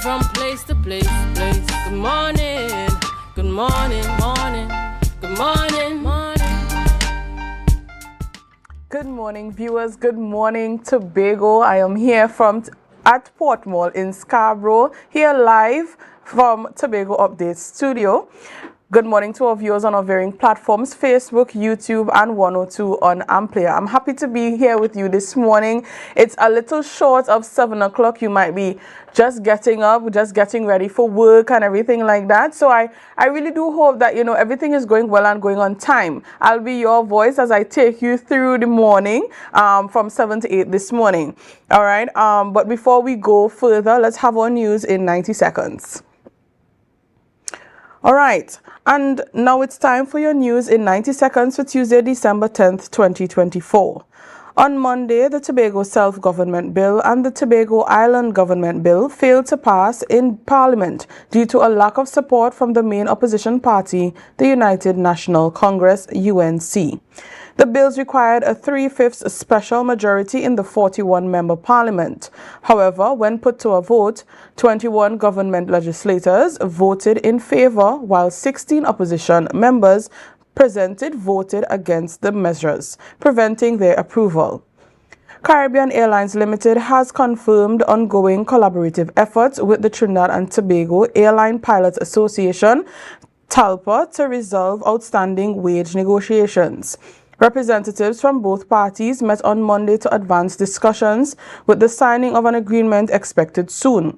from place to place. Good morning, good morning, morning, good morning, morning. Good morning, viewers. Good morning, Tobago. I am here at Port Mall in Scarborough, here live from Tobago Update Studio. Good morning to our viewers on our varying platforms, Facebook, YouTube, and 102 on Amplia. I'm happy to be here with you this morning. It's a little short of 7 o'clock. You might be just getting up, just getting ready for work and everything like that. So I really do hope that, everything is going well and going on time. I'll be your voice as I take you through the morning from 7 to 8 this morning. All right. But before we go further, let's have our news in 90 seconds. All right, and now it's time for your news in 90 seconds for Tuesday, December 10th, 2024. On Monday, the Tobago Self-Government Bill and the Tobago Island Government Bill failed to pass in Parliament due to a lack of support from the main opposition party, the United National Congress, UNC. The bills required a 3/5 special majority in the 41-member parliament. However, when put to a vote, 21 government legislators voted in favor, while 16 opposition members voted against the measures, preventing their approval. Caribbean Airlines Limited has confirmed ongoing collaborative efforts with the Trinidad and Tobago Airline Pilots Association, TALPA, to resolve outstanding wage negotiations. Representatives from both parties met on Monday to advance discussions, with the signing of an agreement expected soon.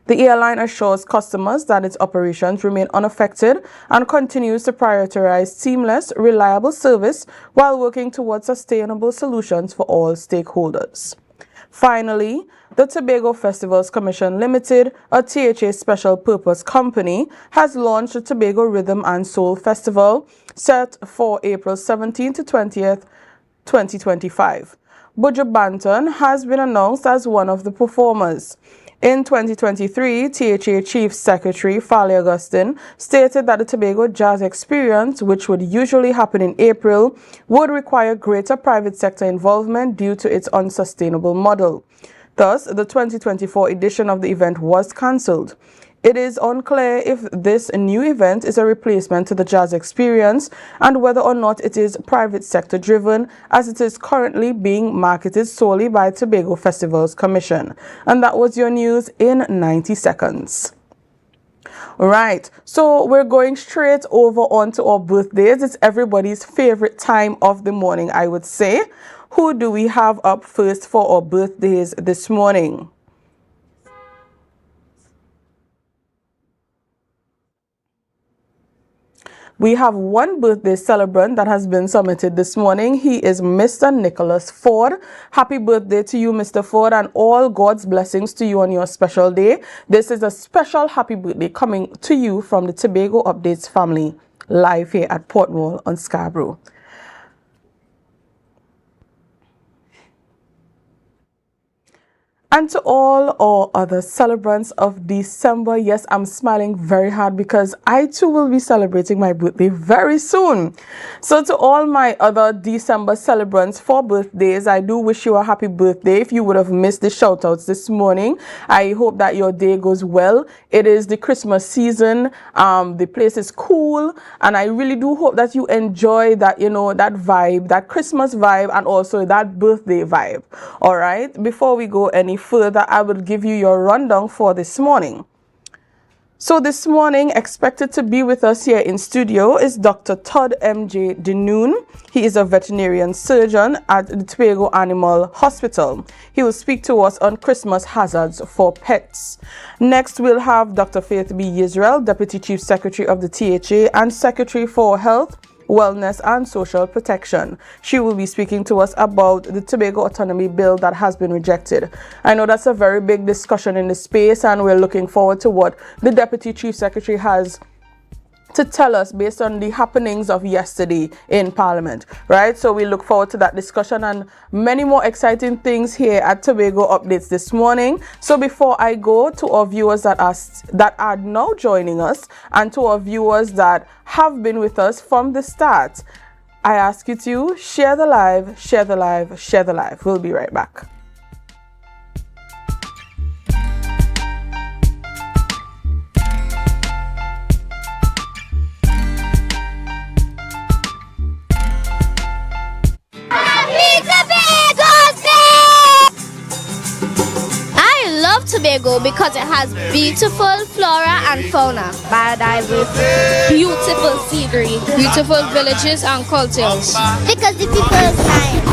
The airline assures customers that its operations remain unaffected and continues to prioritize seamless, reliable service while working towards sustainable solutions for all stakeholders. Finally, the Tobago Festivals Commission Limited, a THA special purpose company, has launched the Tobago Rhythm and Soul Festival set for April 17 to 20th, 2025. Buju Banton has been announced as one of the performers. In 2023, THA Chief Secretary Fali Augustine stated that the Tobago Jazz Experience, which would usually happen in April, would require greater private sector involvement due to its unsustainable model. Thus, the 2024 edition of the event was cancelled. It is unclear if this new event is a replacement to the Jazz Experience and whether or not it is private sector driven, as it is currently being marketed solely by Tobago Festivals Commission. And that was your news in 90 seconds. Right, so we're going straight over onto our birthdays. It's everybody's favorite time of the morning, I would say. Who do we have up first for our birthdays this morning? We have one birthday celebrant that has been submitted this morning. He is Mr. Nicholas Ford. Happy birthday to you, Mr. Ford, and all God's blessings to you on your special day. This is a special happy birthday coming to you from the Tobago Updates family, live here at Port Mall on Scarborough. And to all our other celebrants of December, yes, I'm smiling very hard because I too will be celebrating my birthday very soon. So to all my other December celebrants for birthdays, I do wish you a happy birthday. If you would have missed the shout outs this morning, I hope that your day goes well. It is the Christmas season. The place is cool, and I really do hope that you enjoy that, that vibe, that Christmas vibe, and also that birthday vibe. All right, before we go any further, I will give you your rundown for this morning. So this morning, expected to be with us here in studio is Dr. Todd M.J. Denoon. He is a veterinarian surgeon at the Tobago Animal Hospital. He will speak to us on Christmas hazards for pets. Next, we'll have Dr. Faith B. Israel, Deputy Chief Secretary of the THA and Secretary for Health, Wellness and Social Protection. She will be speaking to us about the Tobago Autonomy Bill that has been rejected. I know that's a very big discussion in the space, and we're looking forward to what the Deputy Chief Secretary has to tell us based on the happenings of yesterday in Parliament, right? So we look forward to that discussion and many more exciting things here at Tobago Updates this morning. So before I go to our viewers that are now joining us, and to our viewers that have been with us from the start, I ask you to share the live, share the live, share the live. We'll be right back. Tobago because it has beautiful flora and fauna, biodiversity, beautiful scenery, beautiful villages and cultures. Because the people are kind.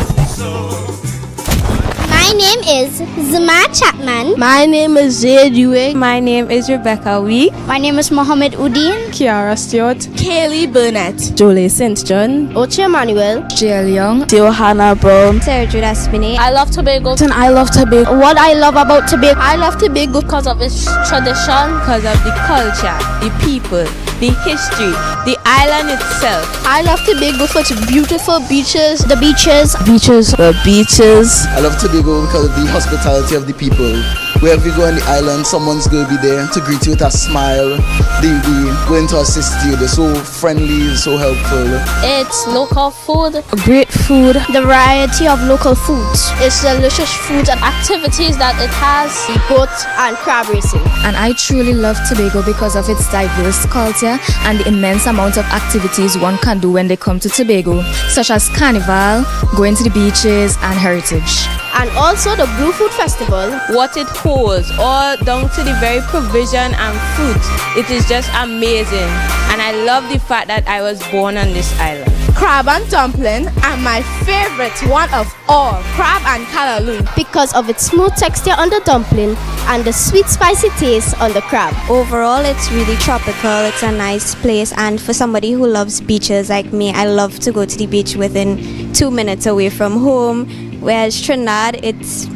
My name is Zuma Chapman. My name is Zaid Uwe. My name is Rebecca Week. My name is Mohammed Udin. Kiara Stewart. Kaylee Burnett. Jolie St. John. Oche Emmanuel. Jill Young. Johanna Brown. Sarah Judah Spinney. I love Tobago. And I love Tobago. What I love about Tobago, I love Tobago because of its tradition, Because of the culture, the people, the history, the island itself. I love Tobago for its beautiful beaches, the beaches. The beaches. I love Tobago because of the hospitality of the people. Wherever you go on the island, someone's going to be there to greet you with a smile. They're going to assist you. They're so friendly, so helpful. It's local food, Great food. the variety of local foods. It's delicious foods and activities that it has, boat and crab racing. And I truly love Tobago because of its diverse culture and the immense amount of activities one can do when they come to Tobago, such as carnival, going to the beaches, and heritage. And also the Blue Food Festival. What it holds, all down to the very provision and fruit. It is just amazing. And I love the fact that I was born on this island. Crab and dumpling, and my favorite one of all, crab and callaloo. Because of its smooth texture on the dumpling and the sweet spicy taste on the crab. Overall, it's really tropical. It's a nice place, and for somebody who loves beaches like me, I love to go to the beach within 2 minutes away from home. Whereas Trinidad, it's,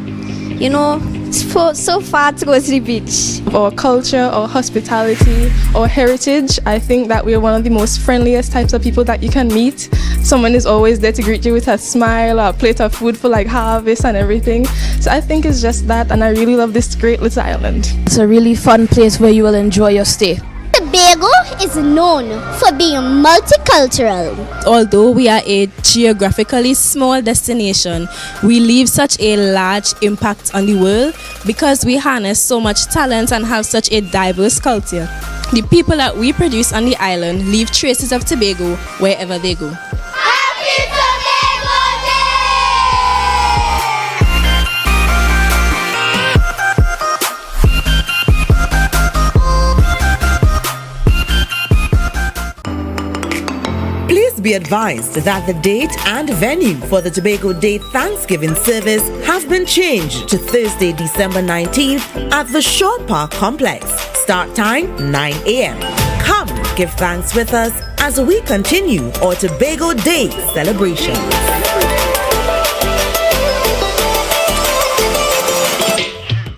so far to go to the beach. Our culture, our hospitality, our heritage, I think that we're one of the most friendliest types of people that you can meet. Someone is always there to greet you with a smile or a plate of food for like harvest and everything. So I think it's just that, and I really love this great little island. It's a really fun place where you will enjoy your stay. Tobago is known for being multicultural. Although we are a geographically small destination, we leave such a large impact on the world because we harness so much talent and have such a diverse culture. The people that we produce on the island leave traces of Tobago wherever they go. Happy Tobago Please be advised that the date and venue for the Tobago Day Thanksgiving service have been changed to Thursday, December 19th at the Shore Park Complex. Start time 9 a.m. Come give thanks with us as we continue our Tobago Day celebration.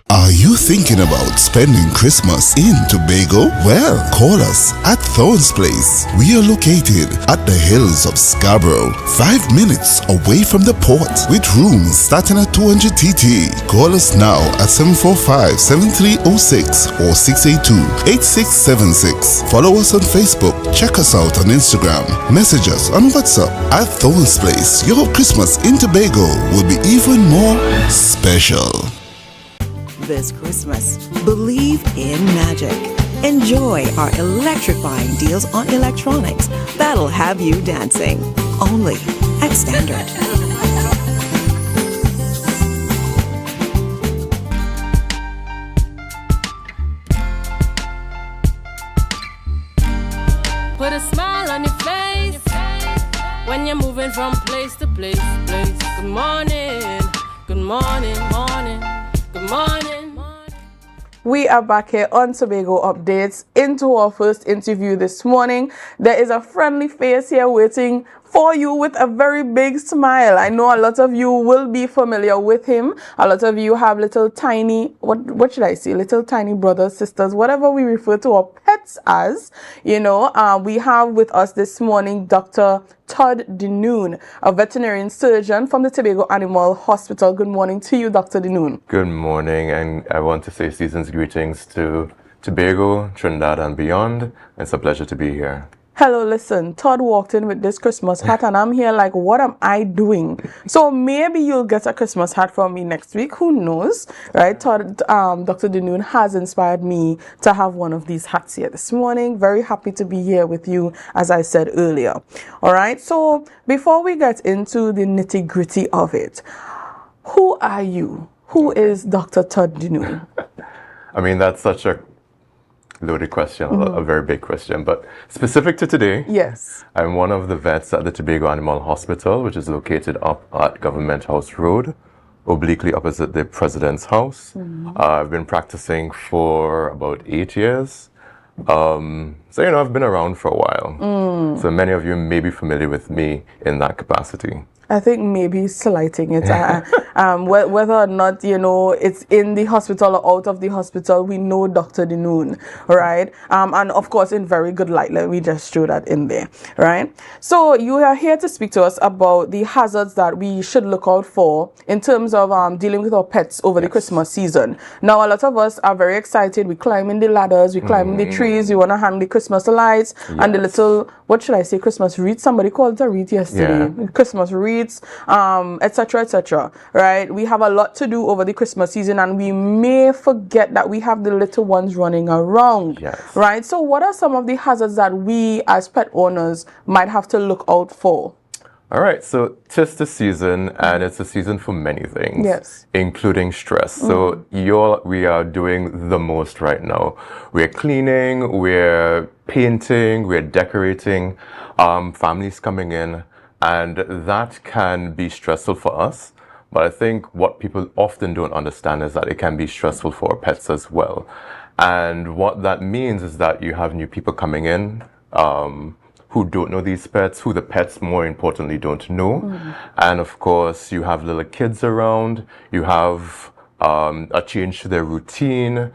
Are you thinking about spending Christmas in Tobago? Well, call us at Thorns Place. We are located at the hills of Scarborough, 5 minutes away from the port, with rooms starting at 200 TT. Call us now at 745-7306 or 682-8676. Follow us on Facebook. Check us out on Instagram. Message us on WhatsApp at Thorns Place. Your Christmas in Tobago will be even more special. This Christmas, believe in magic. Enjoy our electrifying deals on electronics that'll have you dancing. Only at Standard. Put a smile on your face when you're moving from place to place. Good morning, good morning, morning. Good morning. We are back here on Tobago Updates into our first interview this morning. There is a friendly face here waiting for you with a very big smile. I know a lot of you will be familiar with him. A lot of you have little tiny, what should I say? Little tiny brothers, sisters, whatever we refer to our pets as. We have with us this morning Dr. Todd Denoon, a veterinarian surgeon from the Tobago Animal Hospital. Good morning to you, Dr. Denoon. Good morning, and I want to say season's greetings to Tobago, Trinidad, and beyond. It's a pleasure to be here. Hello, listen, Todd walked in with this Christmas hat and I'm here like, what am I doing? So maybe you'll get a Christmas hat from me next week. Who knows, right? Todd, Dr. Denoon has inspired me to have one of these hats here this morning. Very happy to be here with you, as I said earlier. All right, so before we get into the nitty gritty of it, who are you? Who is Dr. Todd Denoon? I mean, that's such a loaded question, a very big question. But specific to today, yes, I'm one of the vets at the Tobago Animal Hospital, which is located up at Government House Road, obliquely opposite the President's House. I've been practicing for about 8 years. So, you know, I've been around for a while. So many of you may be familiar with me in that capacity. I think maybe slighting it. Whether or not, you know, it's in the hospital or out of the hospital, we know Dr. Dinoon, right? And of course, in very good light, let me just throw that in there, right? So you are here to speak to us about the hazards that we should look out for in terms of dealing with our pets over the Christmas season. Now, a lot of us are very excited. We climb in the ladders, we climb in the trees, we want to hang the Christmas lights and the little, what should I say, Christmas wreath? Somebody called it a wreath yesterday. Christmas wreath, etc., etc. Right? We have a lot to do over the Christmas season, and we may forget that we have the little ones running around. Right? So, what are some of the hazards that we, as pet owners, might have to look out for? All right, so 'tis the season, and it's a season for many things, including stress. So we are doing the most right now. We're cleaning, we're painting, we're decorating, families coming in, and that can be stressful for us. But I think what people often don't understand is that it can be stressful for our pets as well. And what that means is that you have new people coming in, who don't know these pets, who the pets, more importantly, don't know. And of course, you have little kids around, you have a change to their routine.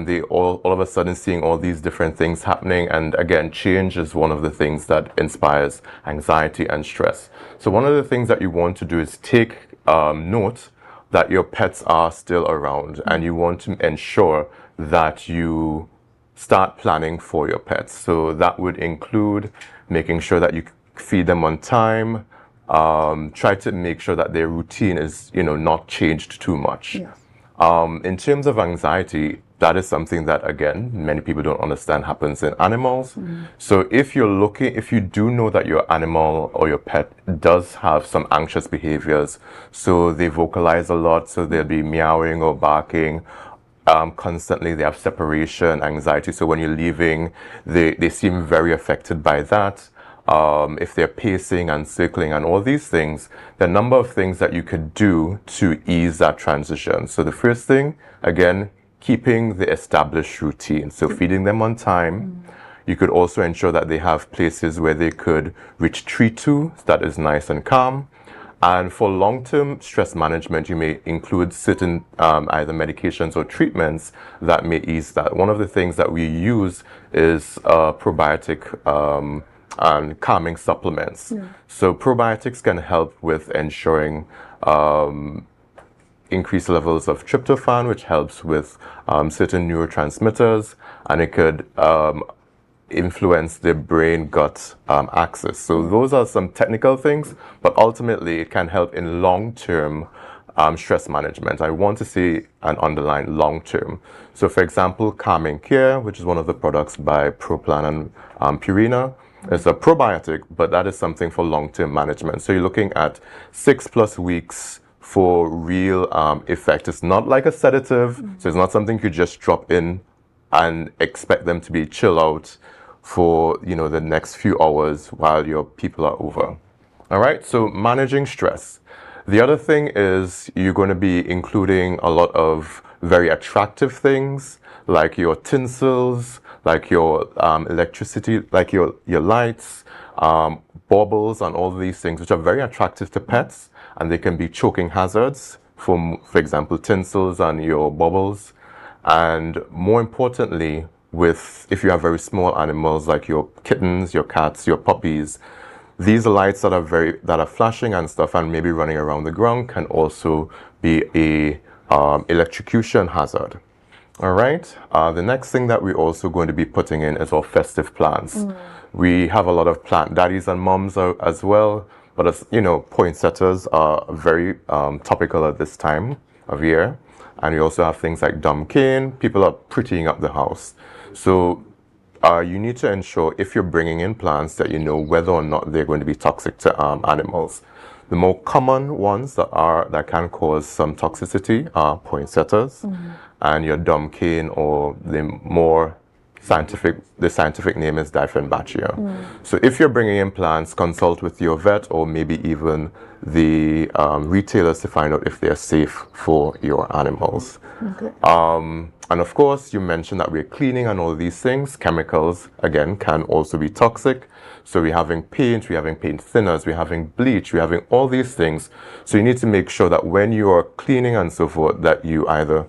They all of a sudden seeing all these different things happening. And again, change is one of the things that inspires anxiety and stress. So one of the things that you want to do is take note that your pets are still around, and you want to ensure that you start planning for your pets. So that would include making sure that you feed them on time, try to make sure that their routine is, you know, not changed too much. In terms of anxiety, that is something that, again, many people don't understand happens in animals. So if you do know that your animal or your pet does have some anxious behaviors, so they vocalize a lot, so they'll be meowing or barking, constantly, they have separation anxiety. So when you're leaving, they seem very affected by that. If they're pacing and circling and all these things, there are a number of things that you could do to ease that transition. So the first thing, again, keeping the established routine. So feeding them on time. You could also ensure that they have places where they could retreat to that is nice and calm. And for long-term stress management, you may include certain either medications or treatments that may ease that. One of the things that we use is probiotic and calming supplements. So probiotics can help with ensuring increased levels of tryptophan, which helps with certain neurotransmitters, and it could influence the brain-gut axis. So those are some technical things, but ultimately it can help in long-term stress management. I want to see and underline long-term. So for example, Calming Care, which is one of the products by ProPlan and Purina, is a probiotic, but that is something for long-term management. So you're looking at 6+ weeks for real effect. It's not like a sedative, so it's not something you just drop in and expect them to be chill out for, you know, the next few hours while your people are over. All right, so managing stress. The other thing is you're going to be including a lot of very attractive things like your tinsels, like your electricity, like your lights, baubles, and all these things, which are very attractive to pets, and they can be choking hazards for example, tinsels and your baubles. And more importantly, if you have very small animals like your kittens, your cats, your puppies, these lights that are flashing and stuff and maybe running around the ground can also be a electrocution hazard. All right. The next thing that we're also going to be putting in is our festive plants. We have a lot of plant daddies and moms as well, but as you know, poinsettias are very topical at this time of year. And we also have things like dumb cane. People are prettying up the house. So you need to ensure if you're bringing in plants that you know whether or not they're going to be toxic to animals. The more common ones that can cause some toxicity are poinsettias and your dumb cane, or the more scientific name is Dieffenbachia. So if you're bringing in plants, consult with your vet or maybe even the retailers to find out if they're safe for your animals. Okay. And of course, you mentioned that we're cleaning and all these things. Chemicals, again, can also be toxic. So we're having paint, we're having paint thinners, we're having bleach, we're having all these things. So you need to make sure that when you are cleaning and so forth, that you either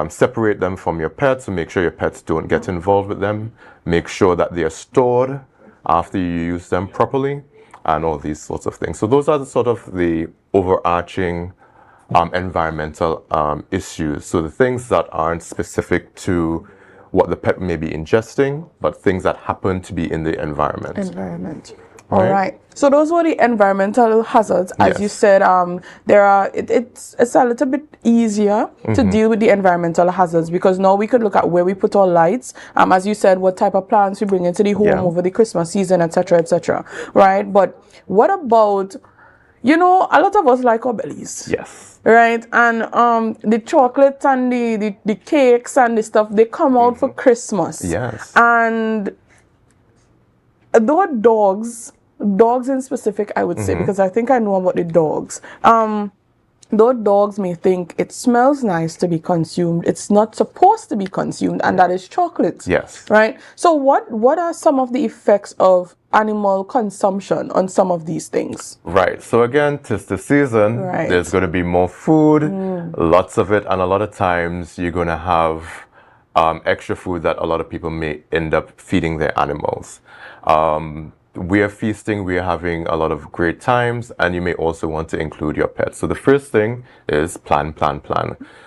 separate them from your pets, so make sure your pets don't get involved with them. Make sure that they are stored after you use them properly, and all these sorts of things. So those are the sort of the overarching environmental issues. So the things that aren't specific to what the pet may be ingesting, but things that happen to be in the environment. All right. So those were the environmental hazards. As you said, it's a little bit easier to deal with the environmental hazards, because now we could look at where we put our lights. As you said, what type of plants we bring into the home over the Christmas season, etc., etc. Right? But what about, a lot of us like our bellies. Yes. Right? And the chocolates and the cakes and the stuff, they come out for Christmas. Yes. And though dogs in specific, I would say, because I think I know about the dogs. Though dogs may think it smells nice to be consumed, it's not supposed to be consumed, and that is chocolate. Yes. Right? So what are some of the effects of animal consumption on some of these things? Right. So again, 'tis the season. There's going to be more food, lots of it, and a lot of times you're going to have extra food that a lot of people may end up feeding their animals. We are feasting, we are having a lot of great times, and you may also want to include your pets. So the first thing is plan.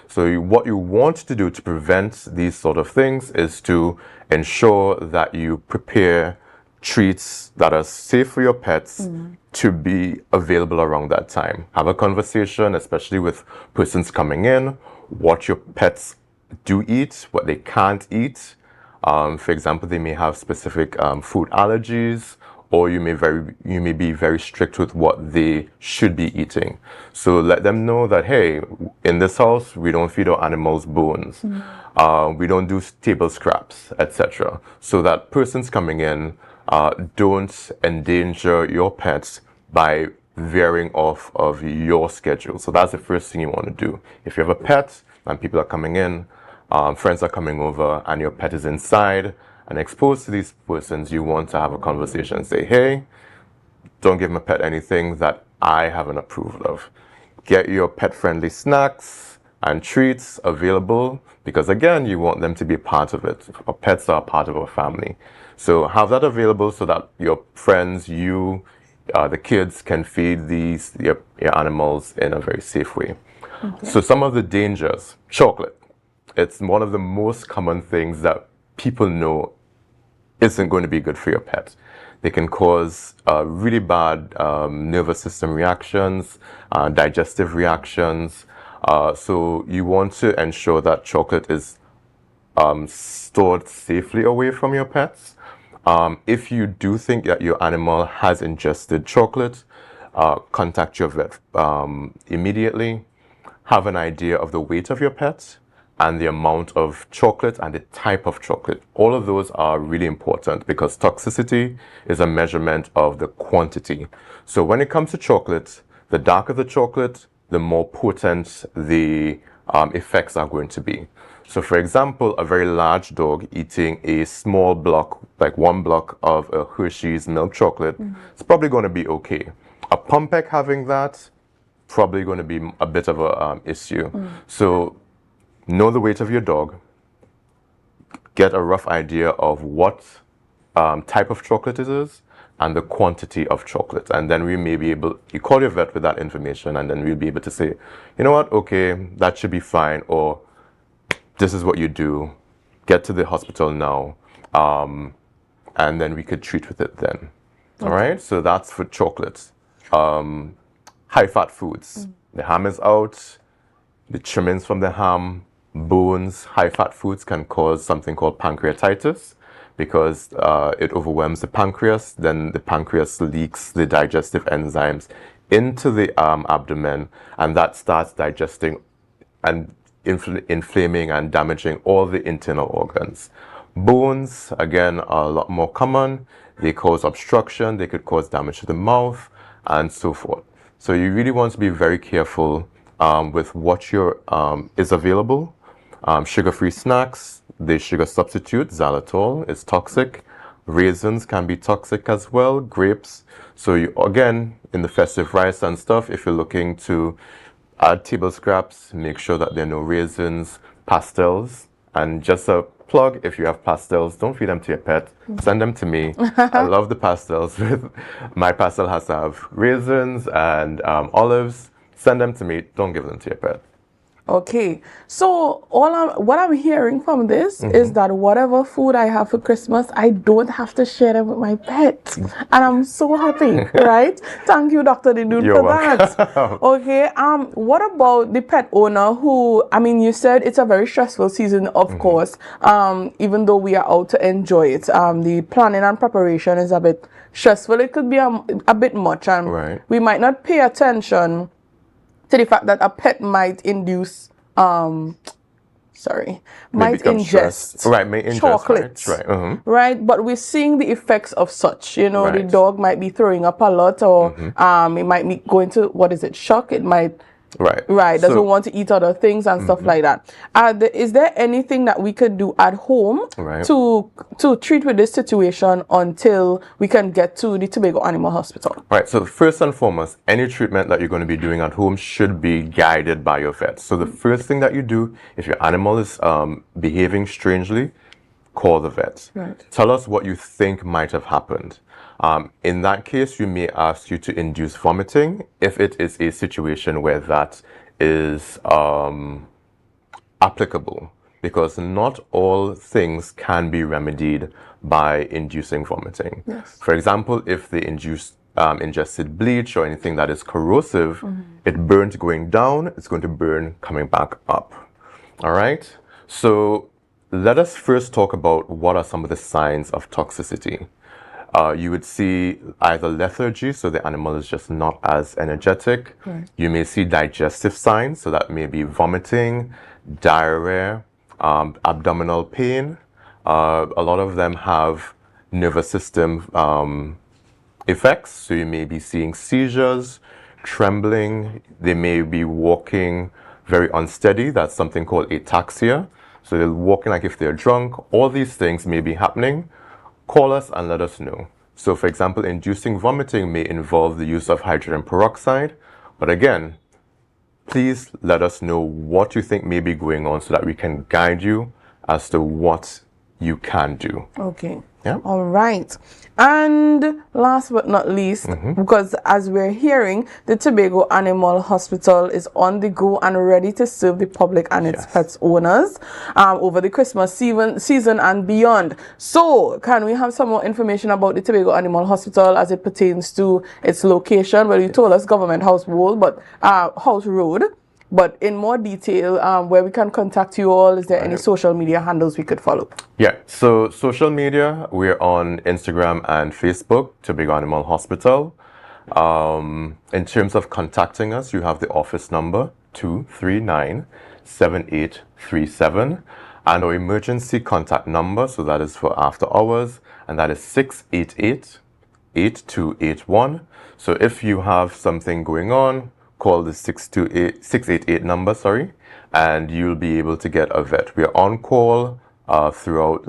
So what you want to do to prevent these sort of things is to ensure that you prepare treats that are safe for your pets to be available around that time. Have a conversation, especially with persons coming in, what your pets do eat, what they can't eat. For example, they may have specific food allergies, or you may be very strict with what they should be eating. So let them know that, hey, in this house, we don't feed our animals bones. We don't do table scraps, etc. So that persons coming in don't endanger your pets by veering off of your schedule. So that's the first thing you want to do. If you have a pet and people are coming in, friends are coming over, and your pet is inside and exposed to these persons, you want to have a conversation and say, hey, don't give my pet anything that I haven't approved of. Get your pet-friendly snacks and treats available, because again, you want them to be part of it. Our pets are part of our family. So have that available so that your friends, the kids can feed your animals in a very safe way. So some of the dangers, chocolate. It's one of the most common things that people know isn't going to be good for your pet. They can cause really bad nervous system reactions, digestive reactions. So you want to ensure that chocolate is stored safely away from your pets. If you do think that your animal has ingested chocolate, contact your vet immediately. Have an idea of the weight of your pet and the amount of chocolate and the type of chocolate. All of those are really important, because toxicity is a measurement of the quantity. So when it comes to chocolate, the darker the chocolate, the more potent the effects are going to be. So for example, a very large dog eating a small block, like one block of a Hershey's milk chocolate, it's probably going to be okay. A Pumpek having that, probably going to be a bit of a issue. So know the weight of your dog, get a rough idea of what type of chocolate it is, and the quantity of chocolate. And then we may be able, you call your vet with that information, and then we'll be able to say, you know what, okay, that should be fine, or this is what you do, get to the hospital now, and then we could treat with it then. All right, so that's for chocolates. High-fat foods. The ham is out, the trimmings from the ham, bones, high-fat foods can cause something called pancreatitis, because it overwhelms the pancreas. Then the pancreas leaks the digestive enzymes into the abdomen, and that starts digesting and inflaming and damaging all the internal organs. Bones, again, are a lot more common. They cause obstruction, they could cause damage to the mouth, and so forth. So you really want to be very careful with what is available. Sugar-free snacks, the sugar substitute, xylitol, is toxic. Raisins can be toxic as well, grapes. So you, again, in the festive rice and stuff, if you're looking to add table scraps, make sure that there are no raisins, pastels, and just a plug, if you have pastels, don't feed them to your pet, send them to me. I love the pastels. My pastel has to have raisins and olives. Send them to me, don't give them to your pet. Okay, so what I'm hearing from this is that whatever food I have for Christmas, I don't have to share them with my pet, and I'm so happy, right? Thank you, Dr. Dinoon, for that. Okay, what about the pet owner who, I mean, you said it's a very stressful season, of course, even though we are out to enjoy it. The planning and preparation is a bit stressful. It could be a bit much, and we might not pay attention to the fact that a pet might induce, might ingest chocolates, right? But we're seeing the effects of such. You know, the dog might be throwing up a lot, or it might be going to, shock. It might, doesn't want to eat other things and stuff like that. Is there anything that we could do at home to treat with this situation until we can get to the Tobago Animal Hospital? Right, so first and foremost, any treatment that you're going to be doing at home should be guided by your vet. So the first thing that you do, if your animal is behaving strangely, call the vet. Tell us what you think might have happened. In that case, we may ask you to induce vomiting if it is a situation where that is applicable, because not all things can be remedied by inducing vomiting. For example, if they ingested bleach or anything that is corrosive, it burnt going down, it's going to burn coming back up. All right? So let us first talk about what are some of the signs of toxicity. You would see either lethargy, so the animal is just not as energetic. You may see digestive signs, so that may be vomiting, diarrhea, abdominal pain. A lot of them have nervous system effects, so you may be seeing seizures, trembling. They may be walking very unsteady. That's something called ataxia. So they're walking like if they're drunk. All these things may be happening. Call us and let us know. So, for example, inducing vomiting may involve the use of hydrogen peroxide. But again, please let us know what you think may be going on so that we can guide you as to what you can do. Okay. All right. And last but not least, because as we're hearing, the Tobago Animal Hospital is on the go and ready to serve the public and its pets owners over the Christmas season and beyond. So, can we have some more information about the Tobago Animal Hospital as it pertains to its location? Well, you told us Government House Road, but in more detail, where we can contact you all, is there any social media handles we could follow? Yeah, so social media, we're on Instagram and Facebook, Tobago Animal Hospital. In terms of contacting us, you have the office number 239-7837 and our emergency contact number, so that is for after hours, and that is 688-8281. So if you have something going on, call the 688 number, and you'll be able to get a vet. We are on call throughout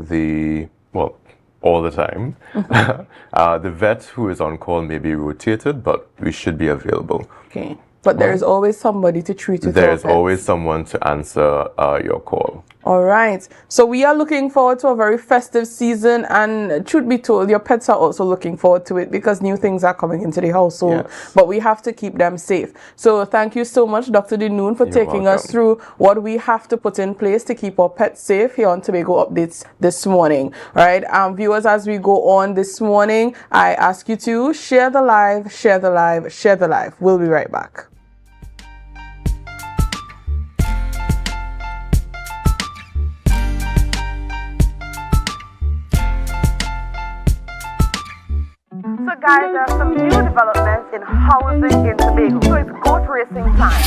all the time. The vet who is on call may be rotated, but we should be available. Okay. But there is always somebody to treat you. There's always someone to answer your call. All right. So we are looking forward to a very festive season, and truth be told, your pets are also looking forward to it because new things are coming into the household. But we have to keep them safe. So thank you so much, Dr. Dinoon, for taking us through what we have to put in place to keep our pets safe here on Tobago Updates this morning. All right. Viewers, as we go on this morning, I ask you to share the live, share the live, share the live. We'll be right back. So guys, there are some new developments in housing in Tobago. So it's goat racing time.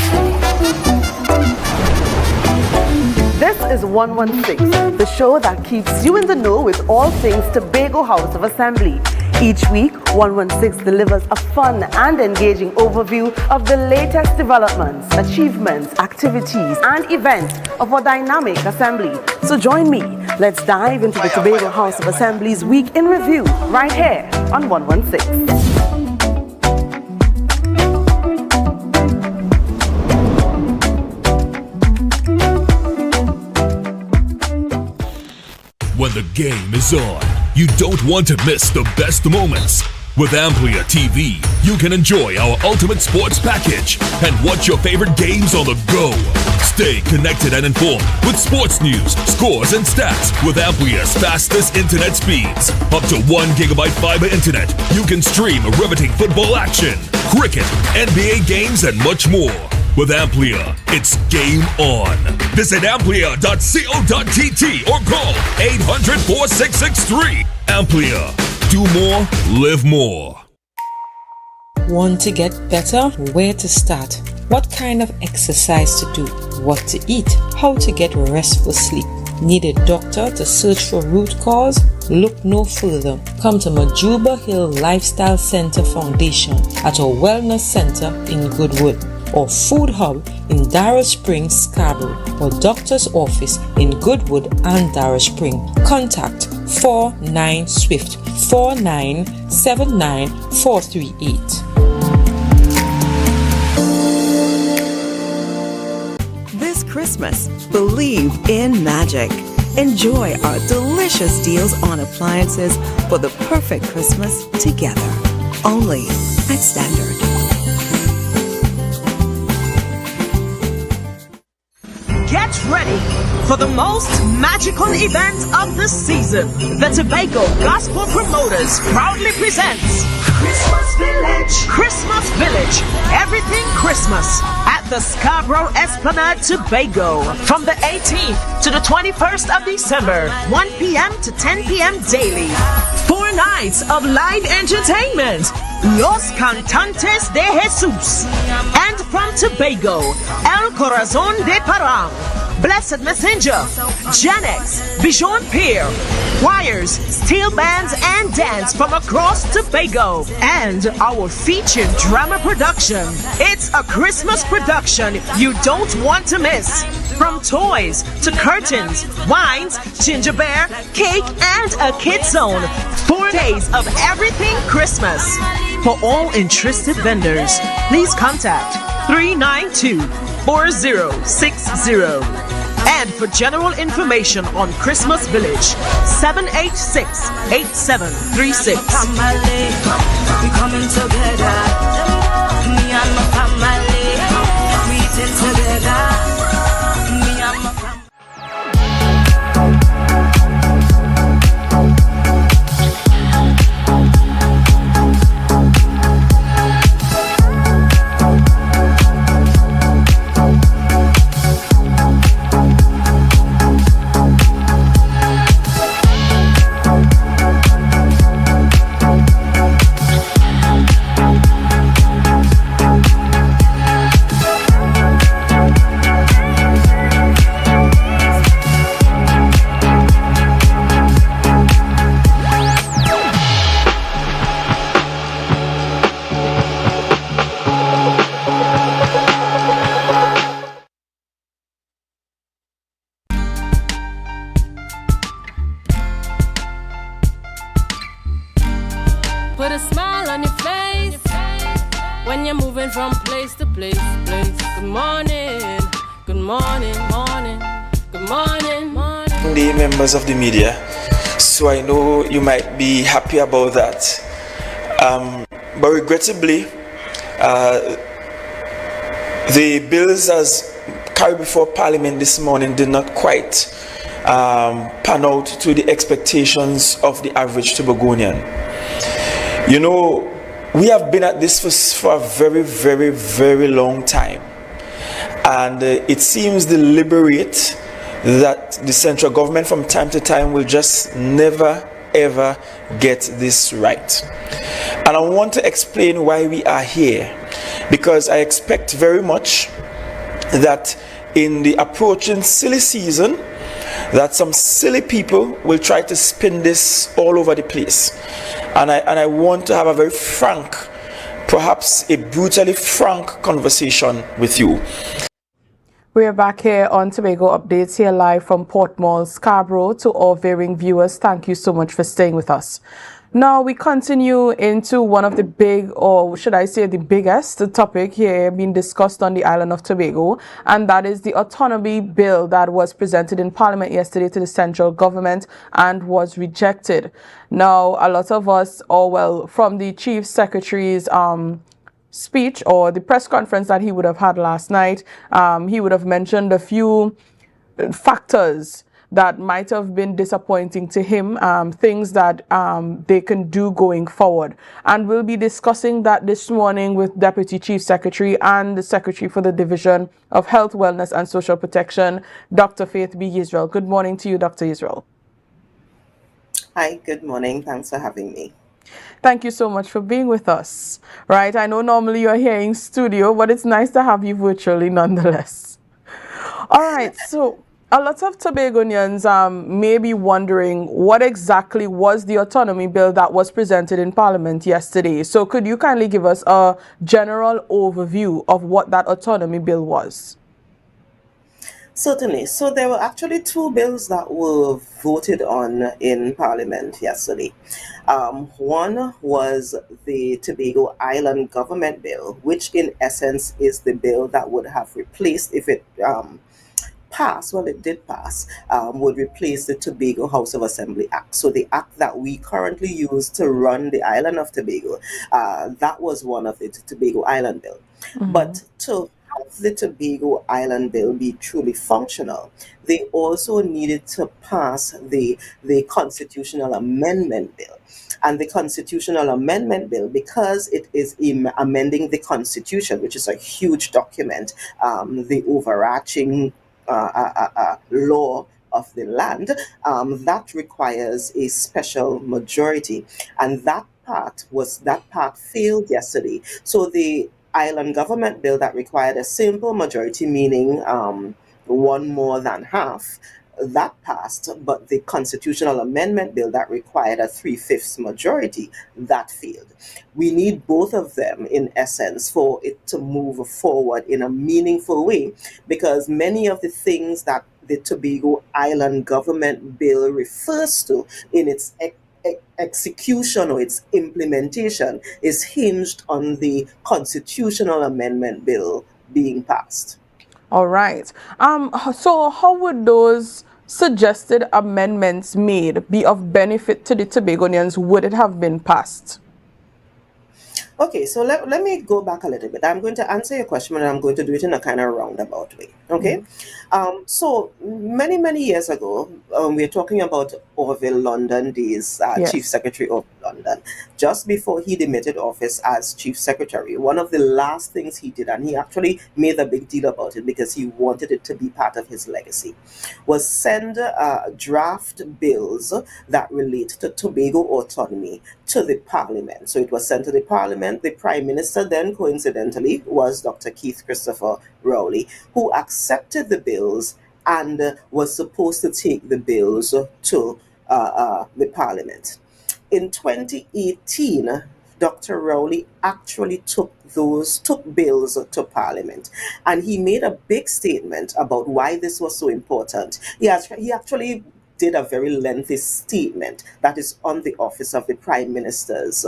This is 116, the show that keeps you in the know with all things Tobago House of Assembly. Each week, 116 delivers a fun and engaging overview of the latest developments, achievements, activities, and events of our dynamic assembly. So join me. Let's dive into the Tobago House of Assembly's Week in Review right here on 116. When the game is on, you don't want to miss the best moments. With Amplia TV, you can enjoy our ultimate sports package and watch your favorite games on the go. Stay connected and informed with sports news, scores, and stats with Amplia's fastest internet speeds. Up to 1 GB fiber internet, you can stream riveting football action, cricket, NBA games, and much more. With Amplia, it's game on. Visit amplia.co.tt or call 800-4663. Amplia. Do more, live more. Want to get better? Where to start? What kind of exercise to do? What to eat? How to get restful sleep? Need a doctor to search for root cause? Look no further. Come to Majuba Hill Lifestyle Center Foundation at our Wellness Center in Goodwood, or Food Hub in Darrow Springs, Scarborough, or Doctor's Office in Goodwood and Darrow Spring. Contact 49 Swift 4979 438. This Christmas, believe in magic. Enjoy our delicious deals on appliances for the perfect Christmas together. Only at Standard. Get ready for the most magical event of the season. The Tobago Gospel Promoters proudly presents Christmas Village. Christmas Village. Everything Christmas at the Scarborough Esplanade, Tobago. From the 18th to the 21st of December, 1 p.m. to 10 p.m. daily. 4 nights of live entertainment. Los Cantantes de Jesus. And from Tobago, El Corazon de Parang, Blessed Messenger, Genex, Bijon Pier, choirs, steel bands, and dance from across Tobago, and our featured drama production. It's a Christmas production you don't want to miss. From toys to curtains, wines, ginger beer, cake, and a kids zone. 4 days of everything Christmas. For all interested vendors, please contact 392-4060. And for general information on Christmas Village, 786-8736. We coming together, me and my family, we eating together, me and my family. Put a smile on your face when you're moving from place to place. Good morning, good morning, morning, good morning, morning. The members of the media, so I know you might be happy about that. But regrettably, the bills as carried before Parliament this morning did not quite pan out to the expectations of the average Tobagonian. You know, we have been at this for a very, very, very long time. And it seems deliberate that the central government from time to time will just never, ever get this right. And I want to explain why we are here, because I expect very much that in the approaching silly season, that some silly people will try to spin this all over the place. And I want to have a very frank, perhaps a brutally frank conversation with you. We are back here on Tobago Updates, here live from Port Mall, Scarborough. To all viewing viewers, thank you so much for staying with us. Now we continue into one of the big, or should I say the biggest topic here being discussed on the island of Tobago, and that is the autonomy bill that was presented in Parliament yesterday to the central government and was rejected. Now a lot of us, or well, from the Chief Secretary's speech or the press conference that he would have had last night, he would have mentioned a few factors that might have been disappointing to him, things that they can do going forward. And we'll be discussing that this morning with Deputy Chief Secretary and the Secretary for the Division of Health, Wellness and Social Protection, Dr. Faith B. Israel. Good morning to you, Dr. Israel. Hi, good morning. Thanks for having me. Thank you so much for being with us. Right, I know normally you're here in studio, but it's nice to have you virtually nonetheless. All right, so a lot of Tobagonians may be wondering what exactly was the autonomy bill that was presented in Parliament yesterday. So could you kindly give us a general overview of what that autonomy bill was? Certainly. So there were actually two bills that were voted on in Parliament yesterday. One was the Tobago Island Government Bill, which in essence is the bill that would have replaced, if it passed, well, it did pass, would replace the Tobago House of Assembly Act. So the act that we currently use to run the island of Tobago, that was one of the Tobago Island Bill. But to have the Tobago Island Bill be truly functional, they also needed to pass the Constitutional Amendment Bill. And the Constitutional Amendment Bill, because it is amending the Constitution, which is a huge document, the overarching law of the land, that requires a special majority. And that part failed yesterday. So the island government bill that required a simple majority, meaning one more than half, that passed, but the Constitutional Amendment Bill that required a 3/5 majority, that failed. We need both of them, in essence, for it to move forward in a meaningful way, because many of the things that the Tobago Island Government Bill refers to in its execution or its implementation is hinged on the Constitutional Amendment Bill being passed. All right. So how would those suggested amendments made be of benefit to the Tobagonians would it have been passed? Okay, so let me go back a little bit. I'm going to answer your question, and I'm going to do it in a kind of roundabout way. Okay, so many years ago, we're talking about Orville London days, Yes. Chief Secretary of London. Just before he demitted office as Chief Secretary, one of the last things he did, and he actually made a big deal about it because he wanted it to be part of his legacy, was send draft bills that relate to Tobago autonomy to the Parliament. So it was sent to the Parliament. The Prime Minister then, coincidentally, was Dr. Keith Christopher Rowley, who accepted the bills and was supposed to take the bills to the Parliament. In 2018, Dr. Rowley actually took bills to Parliament, and he made a big statement about why this was so important. He actually did a very lengthy statement that is on the Office of the Prime Minister's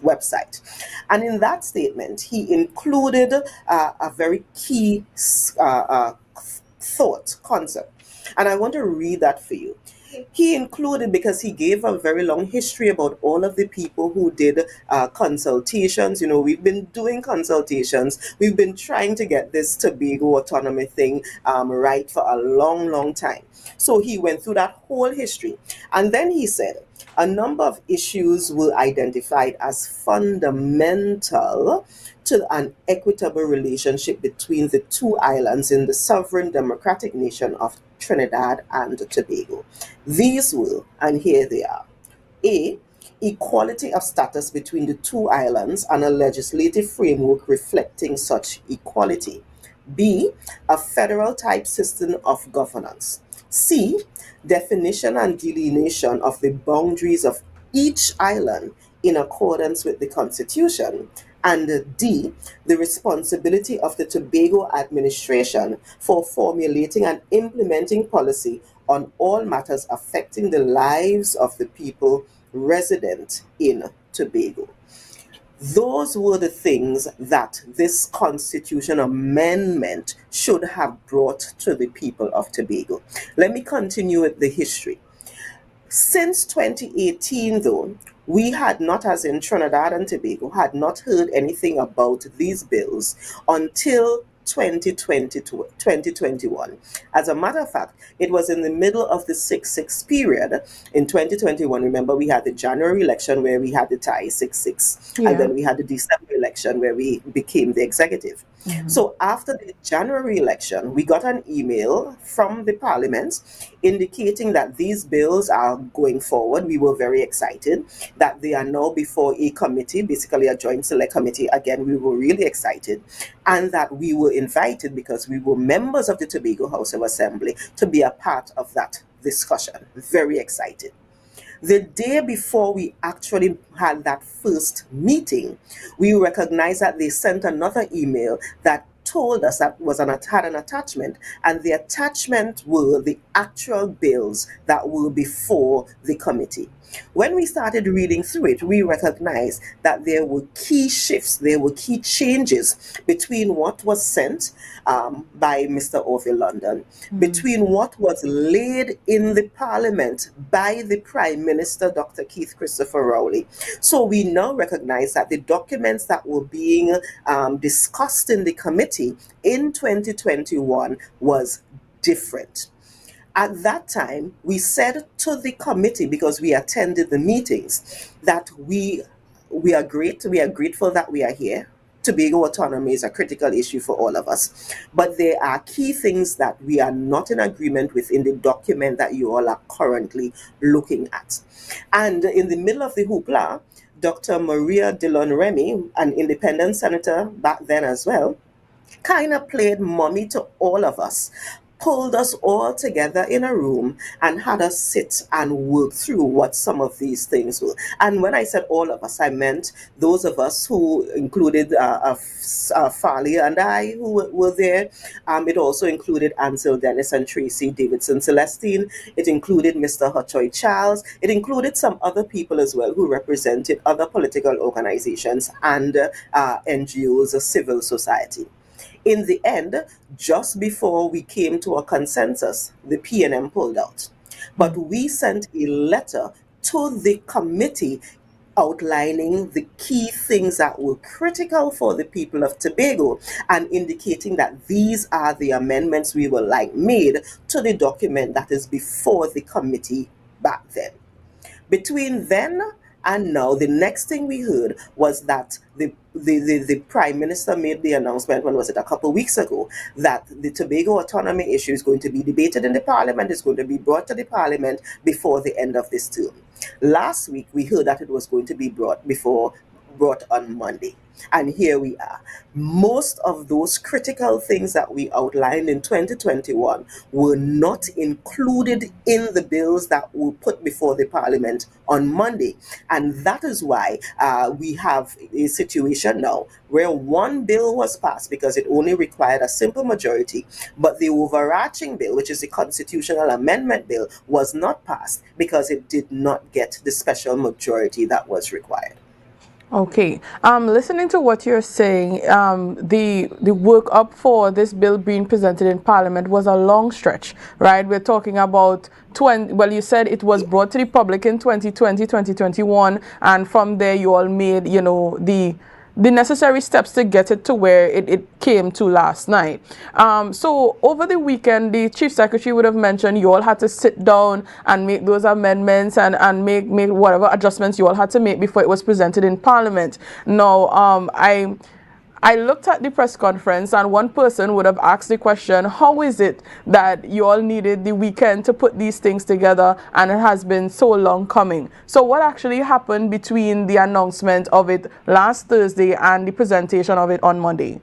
website. And in that statement, he included a very key concept. And I want to read that for you. He included, because he gave a very long history about all of the people who did consultations. You know, we've been doing consultations. We've been trying to get this Tobago autonomy thing right for a long time. So he went through that whole history. And then he said, a number of issues were identified as fundamental to an equitable relationship between the two islands in the sovereign democratic nation of Trinidad and Tobago. These were, and here they are: A equality of status between the two islands and a legislative framework reflecting such equality. B, a federal type system of governance. C, definition and delineation of the boundaries of each island in accordance with the Constitution. And D, the responsibility of the Tobago administration for formulating and implementing policy on all matters affecting the lives of the people resident in Tobago. Those were the things that this constitution amendment should have brought to the people of Tobago. Let me continue with the history. Since 2018, though, we had not, as in Trinidad and Tobago, had not heard anything about these bills until 2021. As a matter of fact, it was in the middle of the 6-6 period in 2021. Remember, we had the January election where we had the tie 6-6, and then we had the December election where we became the executive. So after the January election, we got an email from the parliament indicating that these bills are going forward. We were very excited that they are now before a committee, basically a joint select committee. Again, we were really excited, and that we were invited, because we were members of the Tobago House of Assembly, to be a part of that discussion. Very excited. The day before we actually had that first meeting, we recognized that they sent another email that told us that had an attachment, and the attachment were the actual bills that were before the committee. When we started reading through it, we recognized that there were key shifts, there were key changes between what was sent by Mr. Orville London, between what was laid in the Parliament by the Prime Minister, Dr. Keith Christopher Rowley. So we now recognize that the documents that were being discussed in the committee in 2021 was different. At that time, we said to the committee, because we attended the meetings, that we are grateful that we are here. Tobago autonomy is a critical issue for all of us. But there are key things that we are not in agreement with in the document that you all are currently looking at. And in the middle of the hoopla, Dr. Maria Dillon Remy, an independent senator back then as well, kind of played mommy to all of us, pulled us all together in a room and had us sit and work through what some of these things were. And when I said all of us, I meant those of us who included Farley and I who were there. It also included Ansel Dennis and Tracy Davidson Celestine. It included Mr. Hutchoy Charles. It included some other people as well who represented other political organizations and NGOs, civil society. In the end, just before we came to a consensus, the PNM pulled out. But we sent a letter to the committee outlining the key things that were critical for the people of Tobago and indicating that these are the amendments we would like made to the document that is before the committee back then. Between then and now, the next thing we heard was that the Prime Minister made the announcement, when was it, a couple of weeks ago, that the Tobago autonomy issue is going to be debated in the Parliament, is going to be brought to the Parliament before the end of this term. Last week, we heard that it was going to be brought on Monday. And here we are. Most of those critical things that we outlined in 2021 were not included in the bills that were put before the Parliament on Monday. And that is why we have a situation now where one bill was passed because it only required a simple majority, but the overarching bill, which is the constitutional amendment bill, was not passed because it did not get the special majority that was required. Okay. Listening to what you're saying, the work up for this bill being presented in Parliament was a long stretch, right? We're talking about you said it was brought to the public in 2020, 2021, and from there you all made, the necessary steps to get it to where it came to last night. So over the weekend, the Chief Secretary would have mentioned you all had to sit down and make those amendments and make whatever adjustments you all had to make before it was presented in Parliament. Now, I looked at the press conference and one person would have asked the question, how is it that you all needed the weekend to put these things together and it has been so long coming? So what actually happened between the announcement of it last Thursday and the presentation of it on Monday?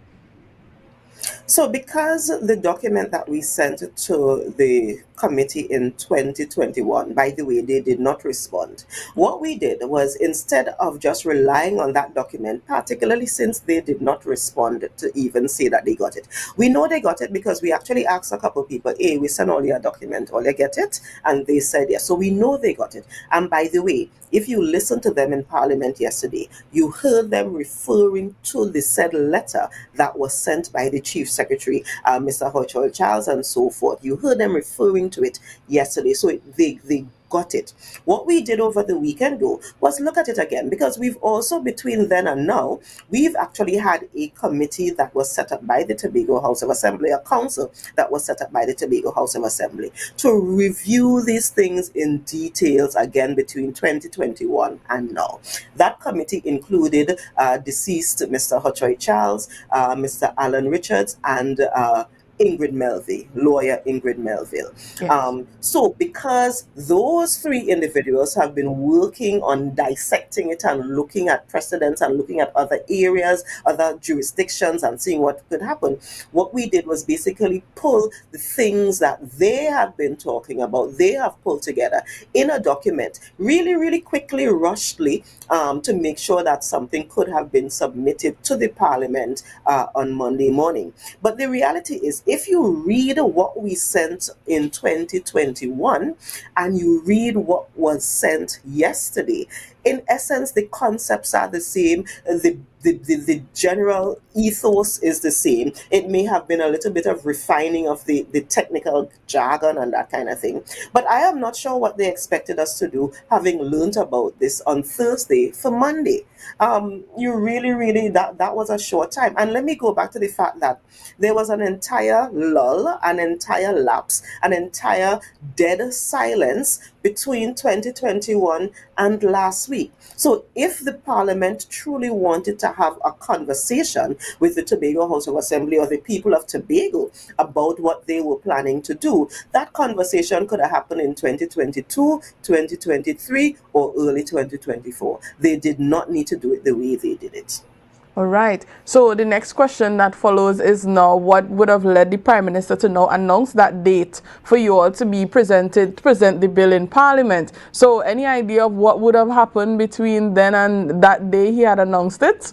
So because the document that we sent to the committee in 2021, by the way, they did not respond. What we did was, instead of just relying on that document, particularly since they did not respond to even say that they got it. We know they got it because we actually asked a couple of people, hey, we sent all your document, all you get it? And they said yes. So we know they got it. And by the way, if you listened to them in Parliament yesterday, you heard them referring to the said letter that was sent by the Chief Secretary, Mr. Hochul Charles, and so forth. You heard them referring to it yesterday. So they got it. What we did over the weekend, though, was look at it again, because we've also, between then and now, we've actually had a committee that was set up by the Tobago House of Assembly, a council that was set up by the Tobago House of Assembly to review these things in details again between 2021 and now. That committee included deceased Mr. Hochul Charles, Mr. Alan Richards, and Ingrid Melville, lawyer Ingrid Melville. Yes. So because those three individuals have been working on dissecting it and looking at precedents and looking at other areas, other jurisdictions, and seeing what could happen, what we did was basically pull the things that they have been talking about, they have pulled together in a document, really quickly, rushedly, to make sure that something could have been submitted to the Parliament on Monday morning. But the reality is, if you read what we sent in 2021 and you read what was sent yesterday, in essence, the concepts are the same. The general ethos is the same. It may have been a little bit of refining of the technical jargon and that kind of thing. But I am not sure what they expected us to do, having learned about this on Thursday for Monday. You really, that was a short time. And let me go back to the fact that there was an entire lull, an entire lapse, an entire dead silence between 2021 and last week. So if the Parliament truly wanted to have a conversation with the Tobago House of Assembly or the people of Tobago about what they were planning to do, that conversation could have happened in 2022, 2023, or early 2024. They did not need to do it the way they did it. All right. So the next question that follows is now, what would have led the Prime Minister to now announce that date for you all to be present the bill in Parliament? So any idea of what would have happened between then and that day he had announced it?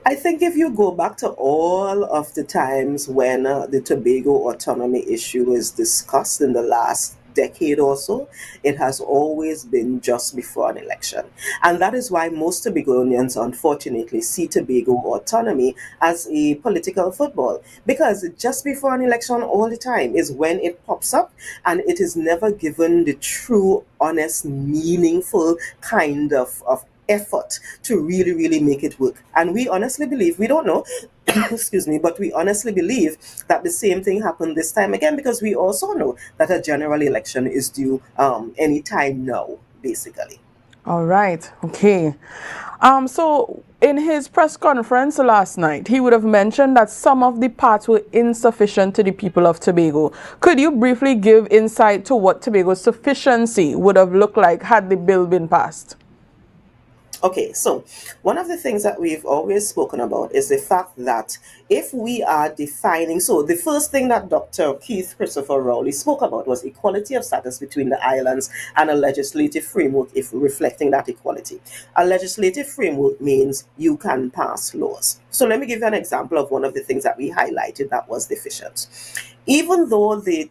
I think if you go back to all of the times when the Tobago autonomy issue is discussed in the last decade or so, it has always been just before an election. And that is why most Tobagonians, unfortunately, see Tobago autonomy as a political football, because just before an election all the time is when it pops up, and it is never given the true, honest, meaningful kind of effort to really make it work. And we honestly believe, we don't know, excuse me, but we honestly believe that the same thing happened this time again, because we also know that a general election is due any time now, basically. All right. Okay. So in his press conference last night, he would have mentioned that some of the parts were insufficient to the people of Tobago. Could you briefly give insight to what Tobago's sufficiency would have looked like had the bill been passed? Okay, so one of the things that we've always spoken about is the fact that if we are defining, so the first thing that Dr. Keith Christopher Rowley spoke about was equality of status between the islands and a legislative framework if reflecting that equality. A legislative framework means you can pass laws. So let me give you an example of one of the things that we highlighted that was deficient. Even though the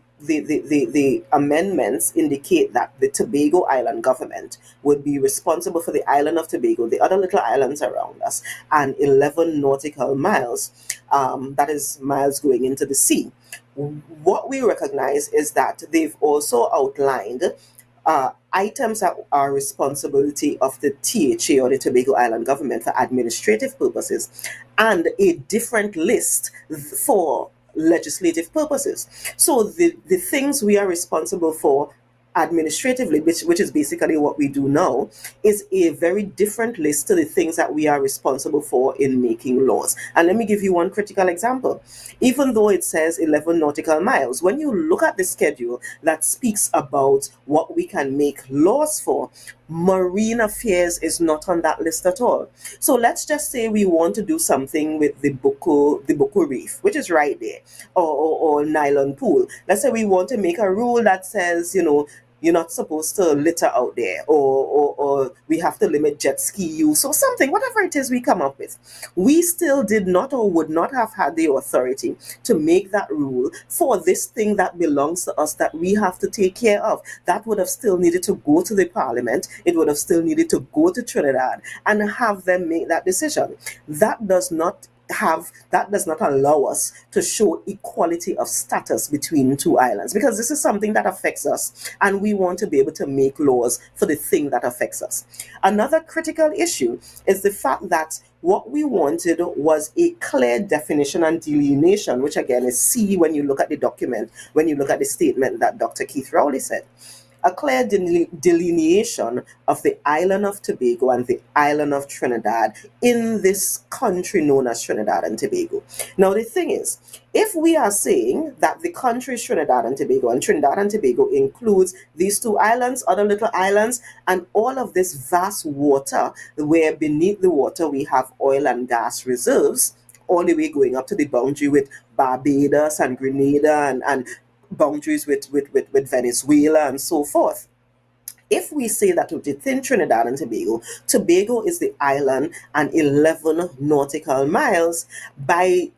amendments indicate that the Tobago Island government would be responsible for the island of Tobago, the other little islands around us, and 11 nautical miles, that is miles going into the sea. What we recognize is that they've also outlined items that are responsibility of the THA, or the Tobago Island government, for administrative purposes, and a different list for legislative purposes. So the things we are responsible for administratively, which is basically what we do now, is a very different list to the things that we are responsible for in making laws. And let me give you one critical example. Even though it says 11 nautical miles, when you look at the schedule that speaks about what we can make laws for, marine affairs is not on that list at all. So let's just say we want to do something with the Boko Reef, which is right there, or nylon pool. Let's say we want to make a rule that says, you're not supposed to litter out there, or we have to limit jet ski use, or something, whatever it is we come up with. We still did not or would not have had the authority to make that rule for this thing that belongs to us that we have to take care of. That would have still needed to go to the parliament. It would have still needed to go to Trinidad and have them make that decision. That does not allow us to show equality of status between two islands, because this is something that affects us and we want to be able to make laws for the thing that affects us. Another critical issue is the fact that what we wanted was a clear definition and delineation, which again is C when you look at the document, when you look at the statement that Dr. Keith Rowley said. A clear delineation of the island of Tobago and the island of Trinidad in this country known as Trinidad and Tobago. Now, the thing is, if we are saying that the country is Trinidad and Tobago includes these two islands, other little islands, and all of this vast water, where beneath the water we have oil and gas reserves, all the way going up to the boundary with Barbados and Grenada and boundaries with Venezuela and so forth. If we say that within Trinidad and Tobago is the island and 11 nautical miles, by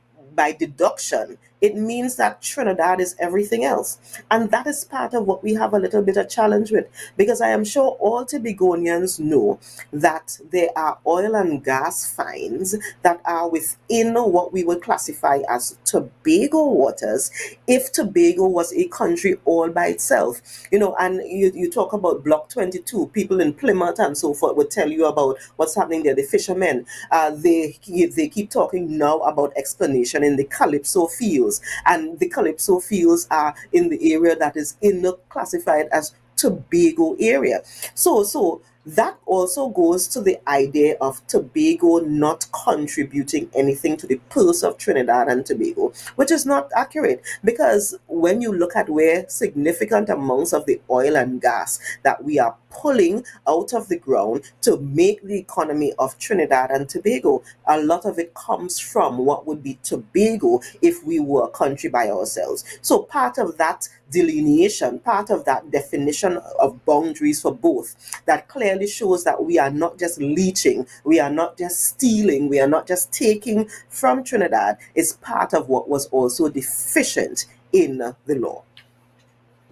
deduction, it means that Trinidad is everything else. And that is part of what we have a little bit of challenge with, because I am sure all Tobagonians know that there are oil and gas finds that are within what we would classify as Tobago waters if Tobago was a country all by itself. And you talk about Block 22, people in Plymouth and so forth would tell you about what's happening there, the fishermen. They keep talking now about explanation in the Calypso fields. And the Calypso fields are in the area that is classified as Tobago area. So that also goes to the idea of Tobago not contributing anything to the purse of Trinidad and Tobago, which is not accurate, because when you look at where significant amounts of the oil and gas that we are pulling out of the ground to make the economy of Trinidad and Tobago, a lot of it comes from what would be Tobago if we were a country by ourselves. So part of that delineation, part of that definition of boundaries for both, that clearly shows that we are not just leeching, we are not just stealing, we are not just taking from Trinidad, is part of what was also deficient in the law.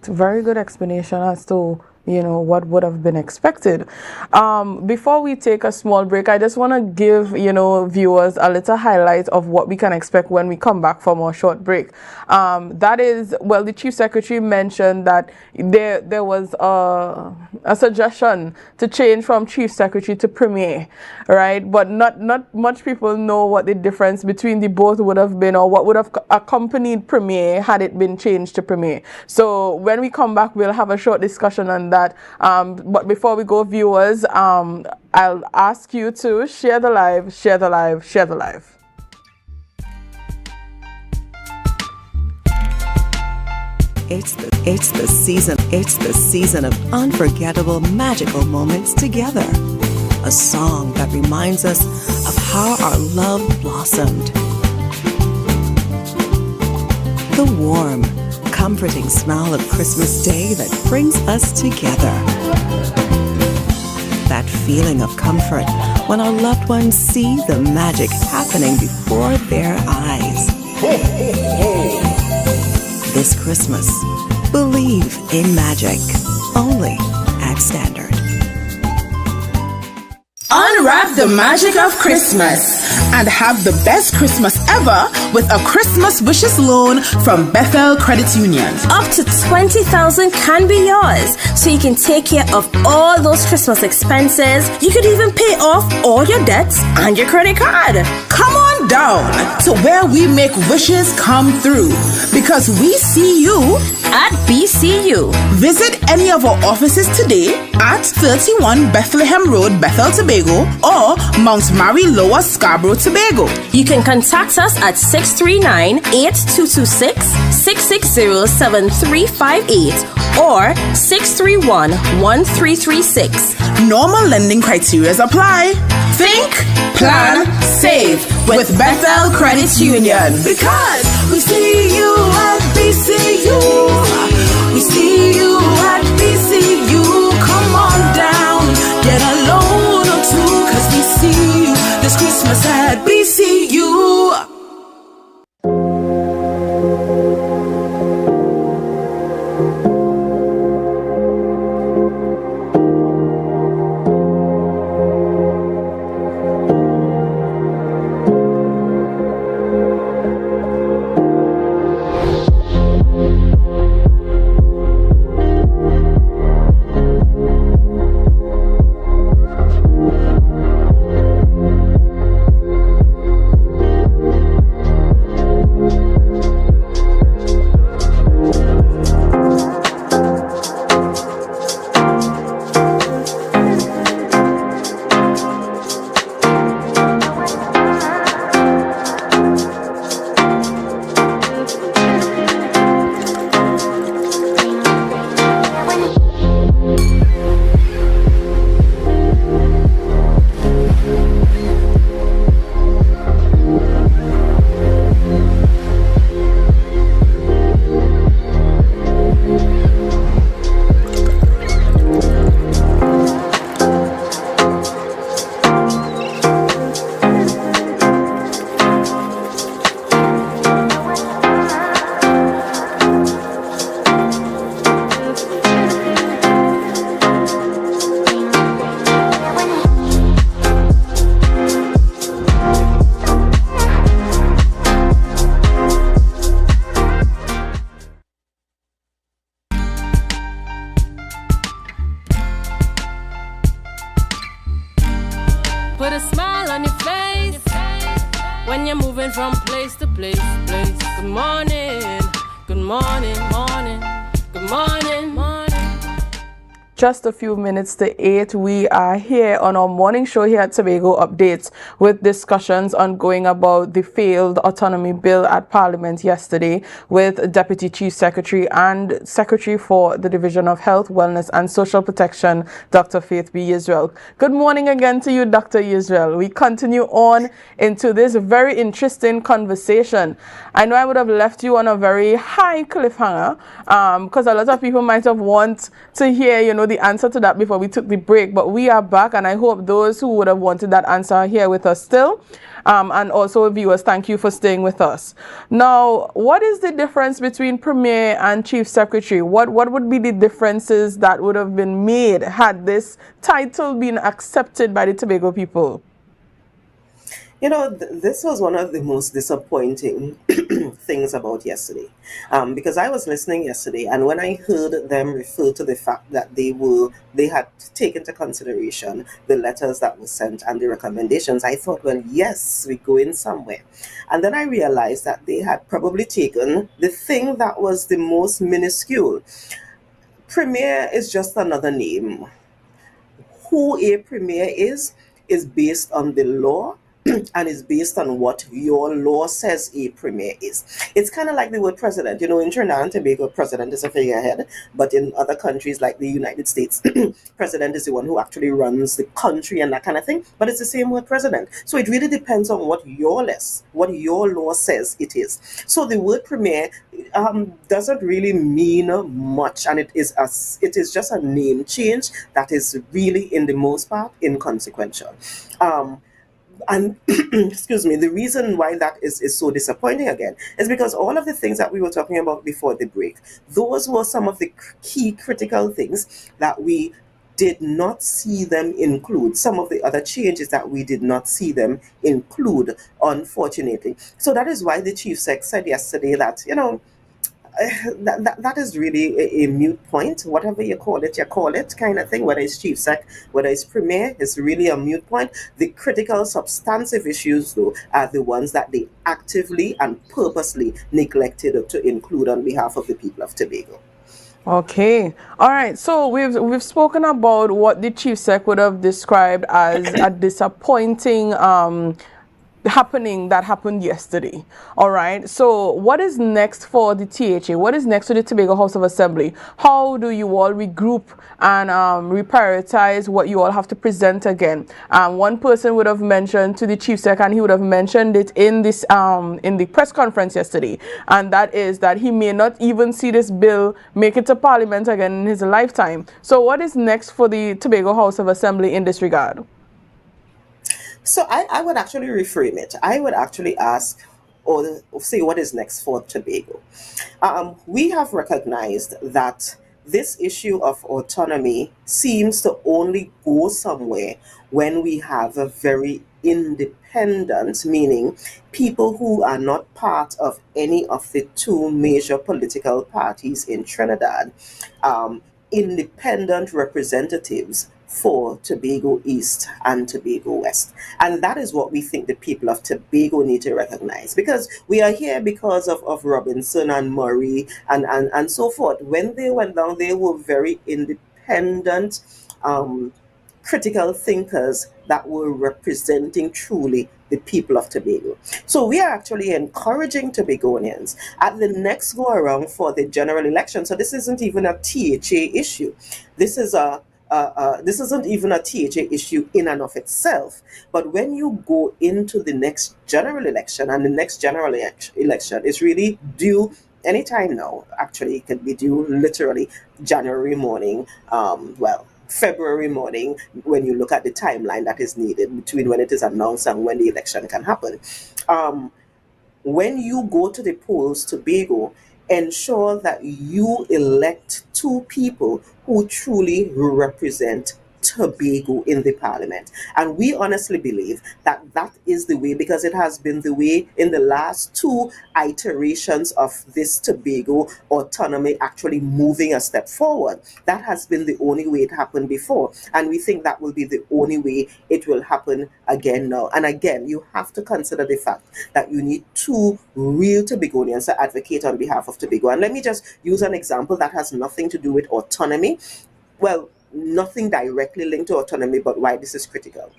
It's a very good explanation as to what would have been expected. Before we take a small break, I just want to give viewers a little highlight of what we can expect when we come back from our short break. That is, well, the Chief Secretary mentioned that there was a suggestion to change from Chief Secretary to Premier, right? But not much people know what the difference between the both would have been, or what would have accompanied Premier had it been changed to Premier. So when we come back, we'll have a short discussion on that. But before we go, viewers, I'll ask you to share the live, share the live, share the live. It's the season of unforgettable, magical moments together. A song that reminds us of how our love blossomed. The warm, comforting smell of Christmas Day that brings us together. That feeling of comfort when our loved ones see the magic happening before their eyes. Ho, ho, ho. This Christmas, believe in magic, only at Standard. Unwrap the magic of Christmas and have the best Christmas ever with a Christmas Wishes loan from Bethel Credit Union. Up to $20,000 can be yours, so you can take care of all those Christmas expenses. You could even pay off all your debts and your credit card. Come on down to where we make wishes come through because we see you at BCU. Visit any of our offices today at 31 Bethlehem Road, Bethel, Tobago, or Mount Mary Lower, Scarborough, Tobago. You can contact us at 639-8226-660-7358 or 631-1336. Normal lending criteria apply. Think, plan, save with Bethel Credit Union. Because we see you at BCU. We see you at BCU. Come on down, get a loan or two, cause we see you this Christmas at BCU. Put a smile on your face when you're moving from place to place. Good morning, good morning, morning, good morning, morning. Just a few minutes to 8, we are here on our morning show here at Tobago Updates with discussions ongoing about the failed autonomy bill at Parliament yesterday with Deputy Chief Secretary and Secretary for the Division of Health, Wellness and Social Protection, Dr. Faith B. Israel. Good morning again to you, Dr. Israel. We continue on into this very interesting conversation. I know I would have left you on a very high cliffhanger because a lot of people might have want to hear, the answer to that before we took the break, but we are back, and I hope those who would have wanted that answer are here with us still. And also viewers, thank you for staying with us. Now, what is the difference between Premier and Chief Secretary? What would be the differences that would have been made had this title been accepted by the Tobago people? This was one of the most disappointing things about yesterday, because I was listening yesterday, and when I heard them refer to the fact that they had taken into consideration the letters that were sent and the recommendations, I thought, well, yes, we're going somewhere. And then I realized that they had probably taken the thing that was the most minuscule. Premier is just another name. Who a premier is based on the law, and is based on what your law says a premier is. It's kind of like the word president. In Trinidad and Tobago, president is a figurehead, but in other countries like the United States, president is the one who actually runs the country and that kind of thing, but it's the same word president. So it really depends on what your law says it is. So the word premier doesn't really mean much, and it is just a name change that is really, in the most part, inconsequential. And excuse me, the reason why that is so disappointing again is because all of the things that we were talking about before the break, those were some of the key critical things that we did not see them include. Some of the other changes that we did not see them include, unfortunately. So that is why the Chief Sec said yesterday that, that is really a moot point. Whatever you call it kind of thing, whether it's chief sec, whether it's premier, it's really a moot point. The critical substantive issues, though, are the ones that they actively and purposely neglected to include on behalf of the people of Tobago. Okay. All right. So we've spoken about what the chief sec would have described as a disappointing happening that happened yesterday. All right. So what is next for the THA? What is next for the Tobago House of Assembly? How do you all regroup and reprioritize what you all have to present again? One person would have mentioned to the chief sec, and he would have mentioned it in this in the press conference yesterday, and that is that he may not even see this bill make it to Parliament again in his lifetime. So what is next for the Tobago House of Assembly in this regard? So I would actually reframe it. I would actually ask or say what is next for Tobago. We have recognized that this issue of autonomy seems to only go somewhere when we have a very independent, meaning people who are not part of any of the two major political parties in Trinidad, independent representatives for Tobago East and Tobago West. And that is what we think the people of Tobago need to recognize, because we are here because of Robinson and Murray and so forth. When they went down, they were very independent, critical thinkers that were representing truly the people of Tobago. So we are actually encouraging Tobagonians at the next go around for the general election. So this isn't even a THA issue. This isn't even a THA issue in and of itself. But when you go into the next general election, and the next general election is really due anytime now, actually it can be due literally January morning, February morning, when you look at the timeline that is needed between when it is announced and when the election can happen. When you go to the polls, Tobago, ensure that you elect two people who truly represent Tobago in the Parliament. And we honestly believe that that is the way, because it has been the way in the last two iterations of this Tobago autonomy actually moving a step forward. That has been the only way it happened before. And we think that will be the only way it will happen again now. And again, you have to consider the fact that you need two real Tobagonians to advocate on behalf of Tobago. And let me just use an example that has nothing to do with autonomy. Well, nothing directly linked to autonomy, but why this is critical.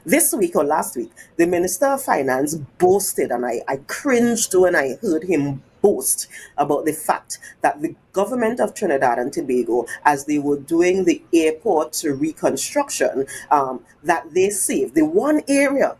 This week or last week, the Minister of Finance boasted, and I cringed when I heard him boast about the fact that the government of Trinidad and Tobago, as they were doing the airport reconstruction, that they saved the one area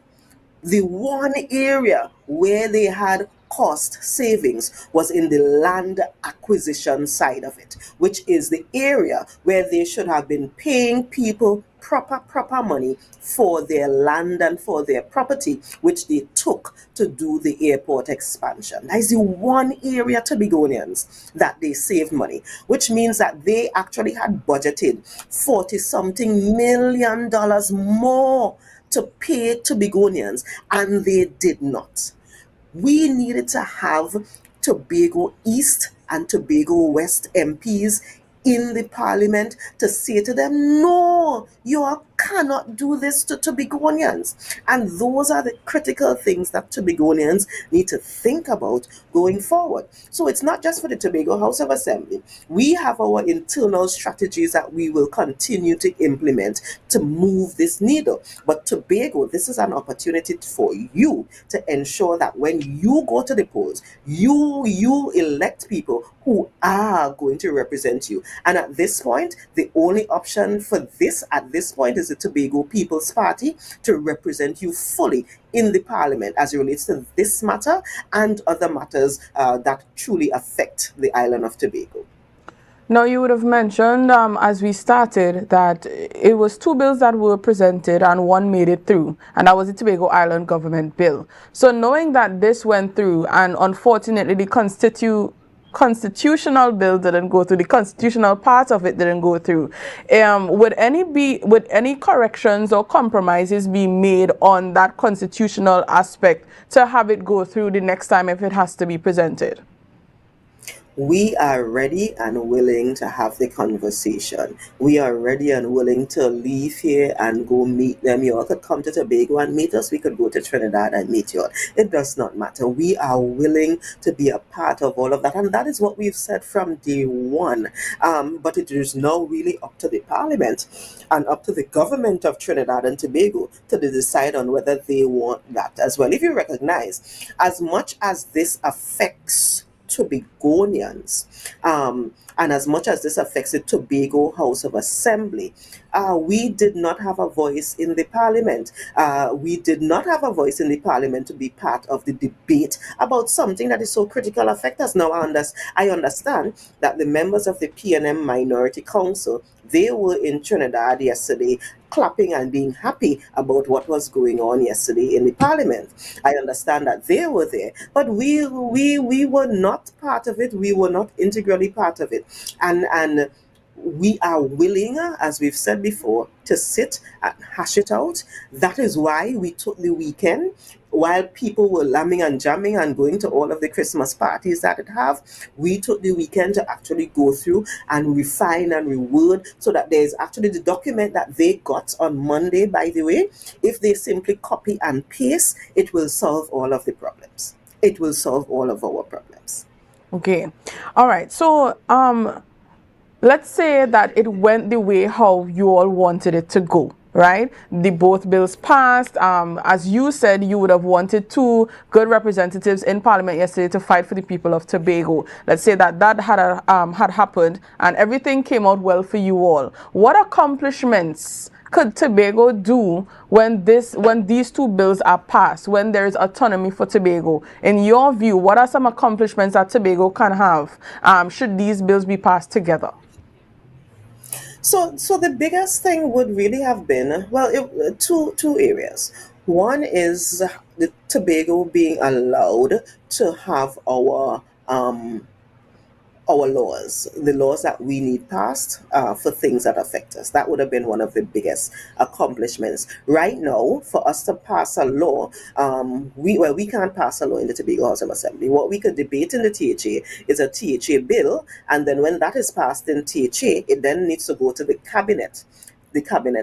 where they had cost savings was in the land acquisition side of it, which is the area where they should have been paying people proper money for their land and for their property, which they took to do the airport expansion. That is the one area, Tobagonians, that they saved money, which means that they actually had budgeted $40-something million more to pay Tobagonians, and they did not. We needed to have Tobago East and Tobago West MPs in the Parliament to say to them, no, you all cannot do this to Tobagonians. And those are the critical things that Tobagonians need to think about going forward. So it's not just for the Tobago House of Assembly. We have our internal strategies that we will continue to implement to move this needle. But Tobago, this is an opportunity for you to ensure that when you go to the polls, you elect people who are going to represent you. And at this point, the only option for this at this point is the Tobago People's Party to represent you fully in the Parliament as it relates to this matter and other matters that truly affect the island of Tobago. Now, you would have mentioned as we started that it was two bills that were presented and one made it through, and that was the Tobago Island Government Bill. So knowing that this went through and unfortunately the constitutional bill didn't go through, the constitutional part of it didn't go through, would any corrections or compromises be made on that constitutional aspect to have it go through the next time if it has to be presented? we are ready and willing to have the conversation. We are ready and willing to leave here and go meet them. You all could come to Tobago and meet us. We could go to Trinidad and meet you all. It does not matter. We are willing to be a part of all of that. And that is what we've said from day one. But it is now really up to the Parliament and up to the government of Trinidad and Tobago to decide on whether they want that as well. If you recognize, as much as this affects Tobagonians, and as much as this affects the Tobago House of Assembly, we did not have a voice in the Parliament. We did not have a voice in the Parliament to be part of the debate about something that is so critical affect us. Now, I understand that the members of the PNM Minority Council, they were in Trinidad yesterday clapping and being happy about what was going on yesterday in the Parliament. I understand that they were there, but we were not part of it. We were not integrally part of it. And we are willing, as we've said before, to sit and hash it out. That is why we took the weekend, while people were lambing and jamming and going to all of the Christmas parties that it have. We took the weekend to actually go through and refine and reword so that there's actually the document that they got on Monday, by the way. If they simply copy and paste, it will solve all of the problems. It will solve all of our problems. Okay. All right. So, let's say that it went the way how you all wanted it to go, right? Both bills passed. As you said, you would have wanted two good representatives in Parliament yesterday to fight for the people of Tobago. Let's say that had happened and everything came out well for you all. What accomplishments could Tobago do when these two bills are passed, when there is autonomy for Tobago? In your view, what are some accomplishments that Tobago can have should these bills be passed together? So the biggest thing would really have been, two areas. One is the Tobago being allowed to have our laws, the laws that we need passed for things that affect us. That would have been one of the biggest accomplishments. Right now, for us to pass a law, we can't pass a law in the Tobago House of Assembly. What we could debate in the THA is a THA bill, and then when that is passed in THA, it then needs to go to the cabinet,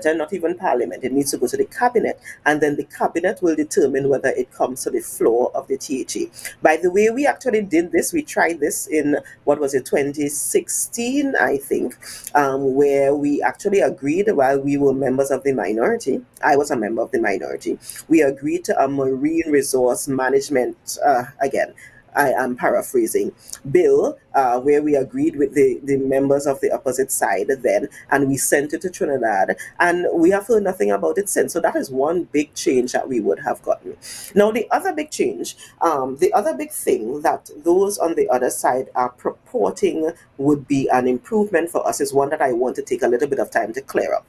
and not even Parliament. It needs to go to the cabinet, and then the cabinet will determine whether it comes to the floor of the THA. By the way, we actually did this. We tried this in, 2016, I think, where we actually agreed while we were members of the minority. I was a member of the minority. We agreed to a marine resource management, again, I am paraphrasing, bill where we agreed with the members of the opposite side then, and we sent it to Trinidad, and we have heard nothing about it since. So that is one big change that we would have gotten. Now, the other big change, the other big thing that those on the other side are purporting would be an improvement for us is one that I want to take a little bit of time to clear up.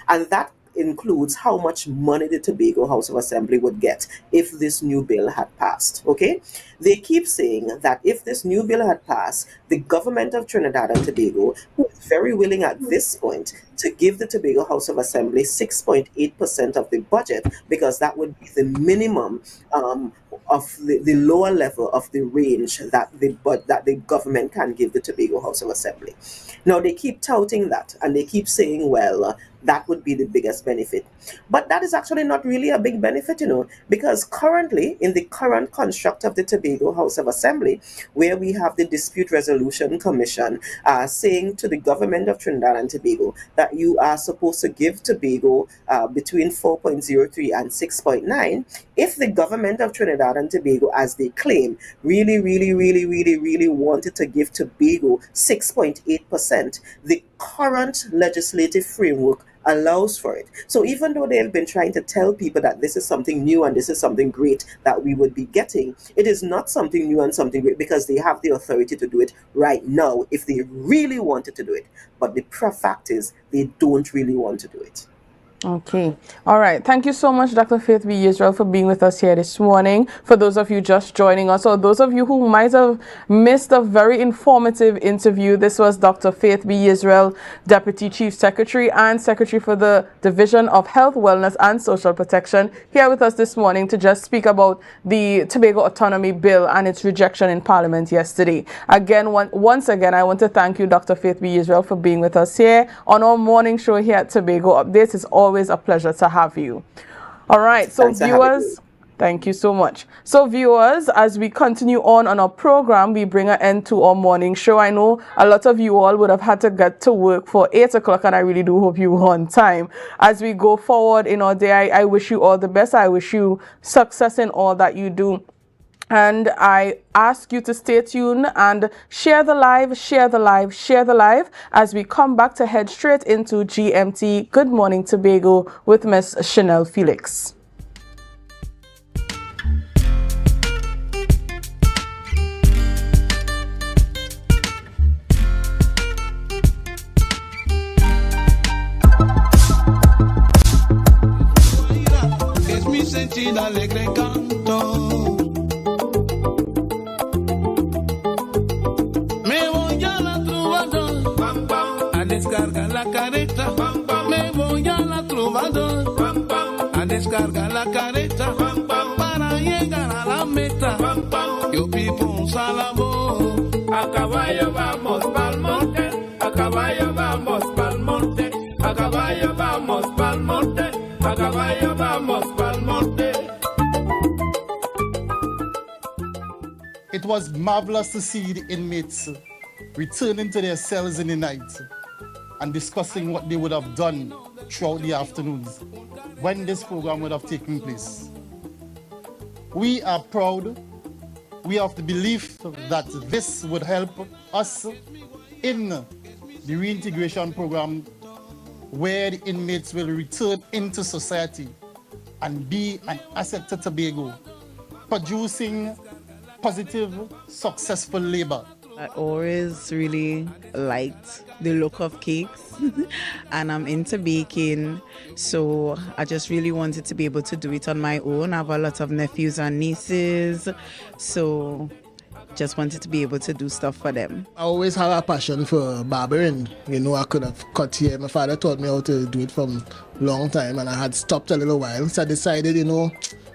And that includes how much money the Tobago House of Assembly would get if this new bill had passed. Okay, they keep saying that if this new bill had passed, the government of Trinidad and Tobago, who is very willing at this point to give the Tobago House of Assembly 6.8% of the budget, because that would be the minimum of the lower level of the range that the government can give the Tobago House of Assembly. Now, they keep touting that, and they keep saying, well, that would be the biggest benefit. But that is actually not really a big benefit, because currently, in the current construct of the Tobago House of Assembly, where we have the Dispute Resolution Commission saying to the government of Trinidad and Tobago that you are supposed to give Tobago between 4.03 and 6.9, if the government of Trinidad and Tobago, as they claim, really wanted to give Tobago 6.8%, the current legislative framework allows for it. So even though they have been trying to tell people that this is something new and this is something great that we would be getting, it is not something new and something great, because they have the authority to do it right now if they really wanted to do it. But the fact is, they don't really want to do it. Okay. All right. Thank you so much, Dr. Faith B. Israel, for being with us here this morning. For those of you just joining us, or those of you who might have missed a very informative interview, this was Dr. Faith B. Israel, Deputy Chief Secretary and Secretary for the Division of Health, Wellness and Social Protection, here with us this morning to just speak about the Tobago Autonomy Bill and its rejection in Parliament yesterday. Again, once again, I want to thank you, Dr. Faith B. Israel, for being with us here on our morning show here at Tobago Updates. It's always a pleasure to have you. All right, so viewers, thank you so much. So viewers, as we continue on our program, we bring an end to our morning show. I know a lot of you all would have had to get to work for 8 o'clock, and I really do hope you were on time. As we go forward in our day, I wish you all the best. I wish you success in all that you do. And I ask you to stay tuned and share the live as we come back to head straight into GMT Good Morning Tobago with Miss Chanel Felix. Es mi sentida alegre canto. Descarga la careta, me voy a la Trovador, a descargar la careta, para llegar a la meta, yo pipo un salamo, a caballo vamos pa'l monte, a caballo vamos pa'l monte, a caballo vamos pa'l monte, a caballo vamos pa'l monte. It was marvelous to see the inmates returning to their cells in the night and discussing what they would have done throughout the afternoons when this program would have taken place. We are proud. We have the belief that this would help us in the reintegration program where the inmates will return into society and be an asset to Tobago, producing positive, successful labor. I always really liked the look of cakes and I'm into baking, so I just really wanted to be able to do it on my own. I have a lot of nephews and nieces, so just wanted to be able to do stuff for them. I always had a passion for barbering. You know, I could have cut hair. My father taught me how to do it from a long time and I had stopped a little while, so I decided, you know,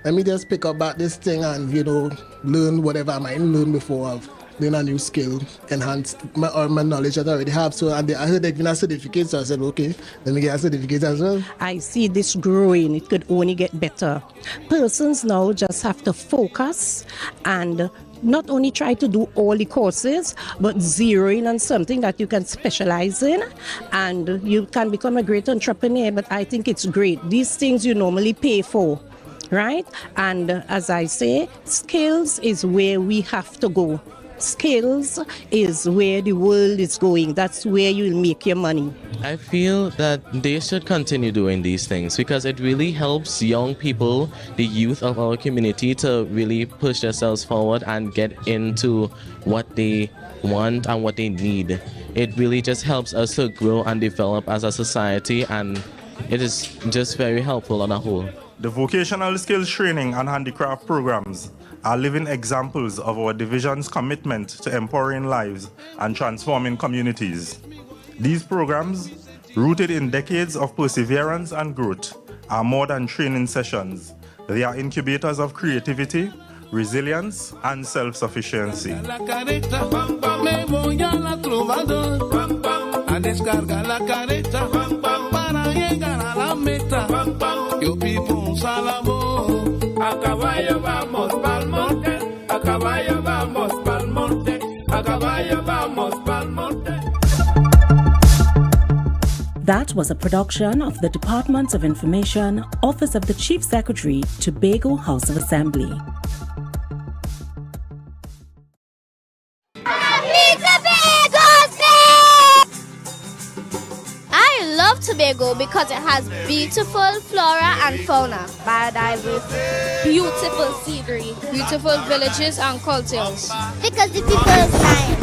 let me just pick up back this thing and, you know, learn whatever I might learn before I've learn a new skill, enhance my knowledge that I already have. So and I heard they give a certificate, so I said, okay, let me get a certificate as well. I see this growing. It could only get better. Persons now just have to focus and not only try to do all the courses, but zero in on something that you can specialize in, and you can become a great entrepreneur. But I think it's great. These things you normally pay for, right? And as I say, skills is where we have to go. Skills is where the world is going. That's where you'll make your money. I feel that they should continue doing these things because it really helps young people, the youth of our community, to really push themselves forward and get into what they want and what they need. It really just helps us to grow and develop as a society, and it is just very helpful on a whole. The vocational skills training and handicraft programs are living examples of our division's commitment to empowering lives and transforming communities. These programs, rooted in decades of perseverance and growth, are more than training sessions. They are incubators of creativity, resilience, and self-sufficiency. A caballo vamos pa'l monte, a caballo vamos pa'l monte, a caballo vamos pa'l monte. That was a production of the Department of Information, Office of the Chief Secretary, Tobago House of Assembly. I love Tobago because it has beautiful flora and fauna, biodiversity, beautiful scenery, beautiful villages and cultures. Because the people are kind.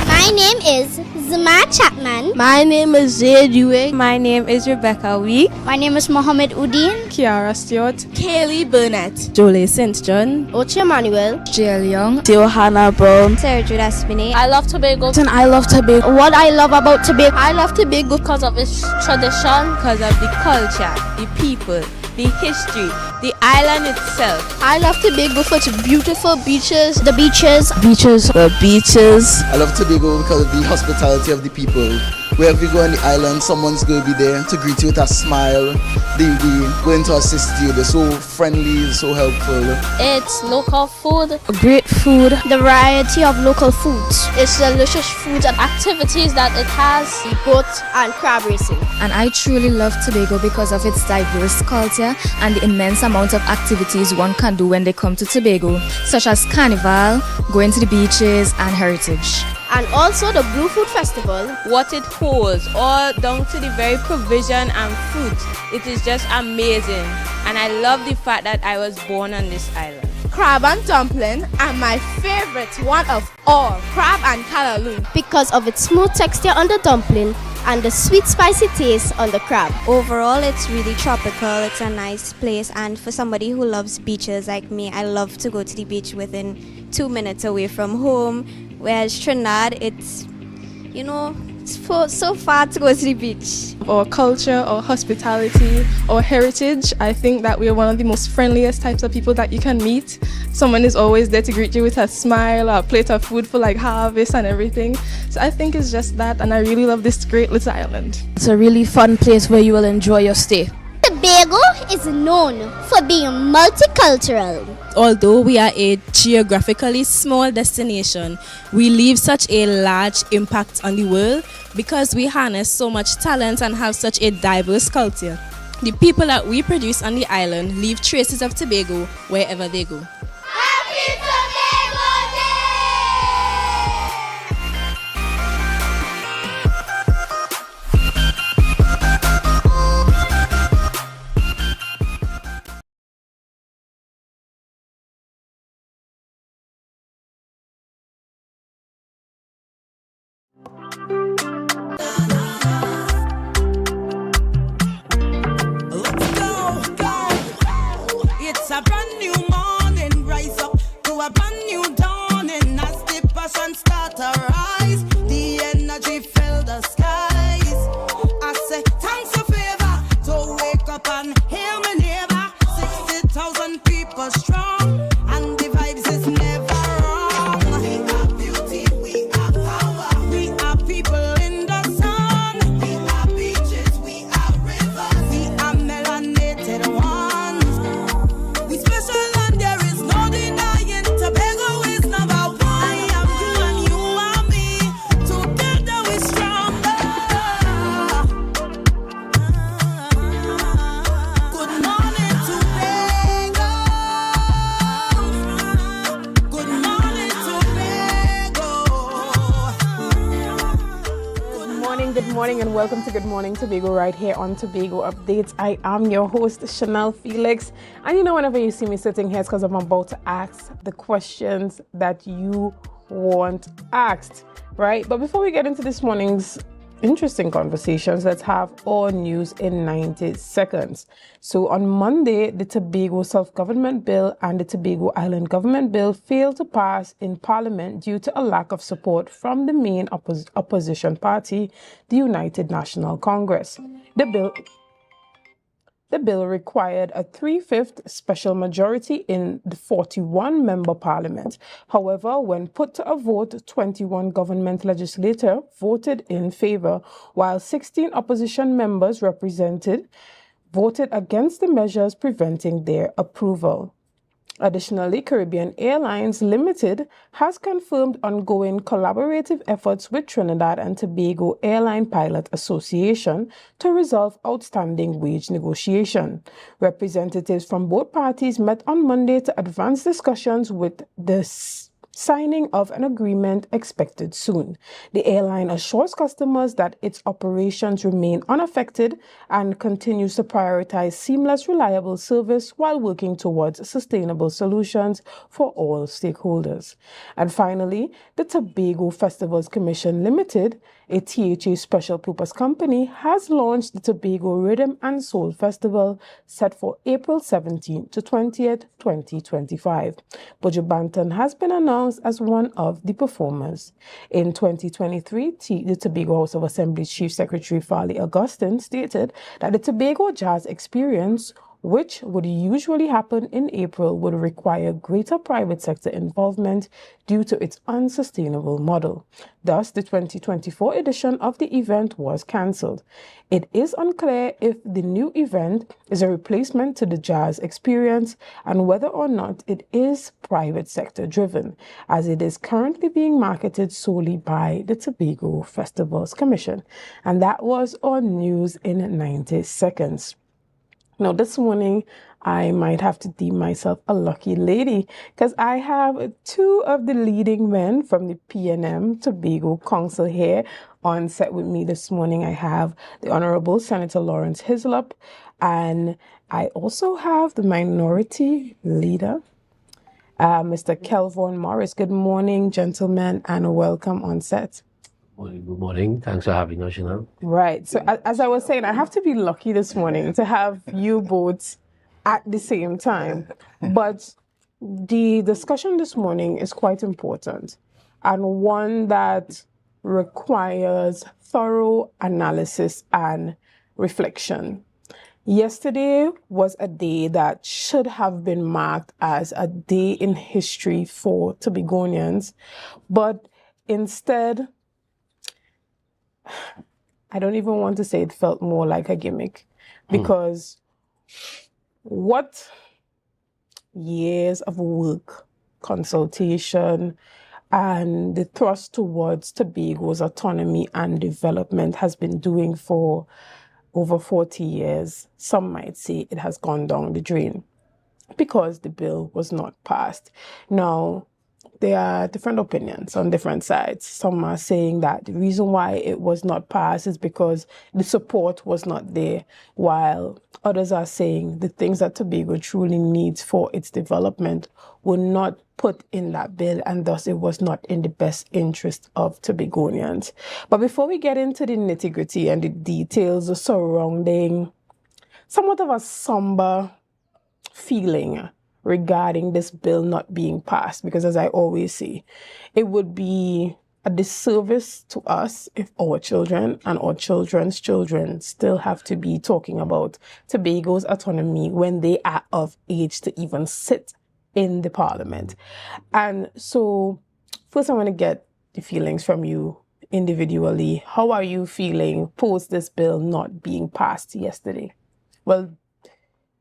My My name is Zuma Chapman. My name is Zaid Uwe. My name is Rebecca Week. My name is Mohammed Udin. Kiara Stewart. Kaylee Burnett. Jolie St. John. Ochi Emmanuel. Jill Young. Johanna Brown. Sarah Judah Spinney. I love Tobago. And I love Tobago. What I love about Tobago, I love Tobago because of its tradition, because of the culture, the people, the history, the island itself. I love Tobago for its beautiful beaches, the beaches. The beaches. I love Tobago because of the hospitality of the people. Wherever you go on the island, someone's going to be there to greet you with a smile. They're going to assist you. They're so friendly, so helpful. It's local food, great food, The variety of local foods. it's delicious food and activities that it has. Boat and crab racing. And I truly love Tobago because of its diverse culture and the immense amount of activities one can do when they come to Tobago, such as carnival, going to the beaches, and heritage. And also the Blue Food Festival. What it holds, all down to the very provision and fruit, it is just amazing. And I love the fact that I was born on this island. Crab and dumpling, and my favorite one of all, crab and callaloo. Because of its smooth texture on the dumpling and the sweet spicy taste on the crab. Overall, it's really tropical. It's a nice place, and for somebody who loves beaches like me, I love to go to the beach within 2 minutes away from home. Whereas Trinidad, it's, it's so far to go to the beach. Our culture, our hospitality, our heritage, I think that we are one of the most friendliest types of people that you can meet. Someone is always there to greet you with a smile, or a plate of food for like harvest and everything. So I think it's just that, and I really love this great little island. It's a really fun place where you will enjoy your stay. Tobago is known for being multicultural. Although we are a geographically small destination, we leave such a large impact on the world because we harness so much talent and have such a diverse culture. The people that we produce on the island leave traces of Tobago wherever they go. Happy Tobago It's a brand new morning, rise up to a brand new dawning. As the passion start to rise, the energy fill the skies. I say thanks for favor to wake up and hear me neighbor. 60,000 people strong, and the vibes is never wrong. We are beauty, we are power, we are people in the sun. We are beaches, we are rivers, we are melanated ones. We special and there is no denying. Tobago is number one. I am you and you are me. Together we stronger. Good morning, Tobago. Good morning, Tobago. Good morning, and welcome to Good Morning Tobago right here on Tobago Updates. I am your host, Chanel Felix. And whenever you see me sitting here, it's because I'm about to ask the questions that you want asked, right? But before we get into this morning's interesting conversations, let's have our news in 90 seconds. So on Monday, the Tobago Self-Government Bill and the Tobago Island Government Bill failed to pass in Parliament due to a lack of support from the main opposition party, the United National Congress. The bill required a 3/5 special majority in the 41-member parliament. However, when put to a vote, 21 government legislators voted in favor, while 16 opposition members voted against the measures preventing their approval. Additionally, Caribbean Airlines Limited has confirmed ongoing collaborative efforts with Trinidad and Tobago Airline Pilot Association to resolve outstanding wage negotiation. Representatives from both parties met on Monday to advance discussions with the Signing of an agreement expected soon. The airline assures customers that its operations remain unaffected and continues to prioritize seamless, reliable service while working towards sustainable solutions for all stakeholders. And finally, the Tobago Festivals Commission Limited, a THA special purpose company, has launched the Tobago Rhythm and Soul Festival set for April 17th to 20th, 2025. Buju Banton has been announced as one of the performers. In 2023, the Tobago House of Assembly Chief Secretary Farley Augustine stated that the Tobago Jazz Experience, which would usually happen in April, would require greater private sector involvement due to its unsustainable model. Thus, the 2024 edition of the event was cancelled. It is unclear if the new event is a replacement to the Jazz Experience and whether or not it is private sector driven, as it is currently being marketed solely by the Tobago Festivals Commission. And that was our news in 90 seconds. Now, this morning, I might have to deem myself a lucky lady because I have two of the leading men from the PNM Tobago Council here on set with me this morning. I have the Honorable Senator Lawrence Hislop, and I also have the Minority Leader, Mr. Kelvon Morris. Good morning, gentlemen, and welcome on set. Good morning. Thanks for having us, Right. So as I was saying, I have to be lucky this morning to have you both at the same time. But the discussion this morning is quite important and one that requires thorough analysis and reflection. Yesterday was a day that should have been marked as a day in history for Tobagonians, but instead, I don't even want to say it felt more like a gimmick, because what years of work, consultation, and the thrust towards Tobago's autonomy and development has been doing for over 40 years, some might say it has gone down the drain because the bill was not passed. Now, there are different opinions on different sides. Some are saying that the reason why it was not passed is because the support was not there, while others are saying the things that Tobago truly needs for its development were not put in that bill, and thus it was not in the best interest of Tobagonians. But before we get into the nitty-gritty and the details surrounding somewhat of a somber feeling regarding this bill not being passed, because as I always say, it would be a disservice to us if our children and our children's children still have to be talking about Tobago's autonomy when they are of age to even sit in the parliament. And so first I want to get the feelings from you individually. How are you feeling post this bill not being passed yesterday? Well,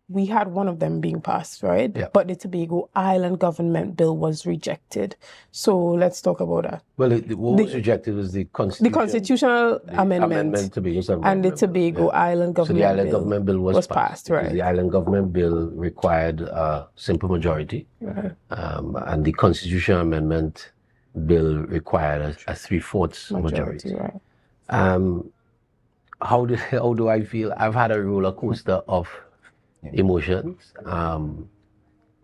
we had one of them being passed, right? Yeah. But the Tobago Island government bill was rejected. So let's talk about that. Well, what was rejected was the constitutional amendment Tobago and the Tobago Island government So the island bill government bill was passed, right? The island government bill required a simple majority, Right. And the constitutional amendment bill required a 3/4 majority. Right. How do I feel? I've had a roller coaster of emotions,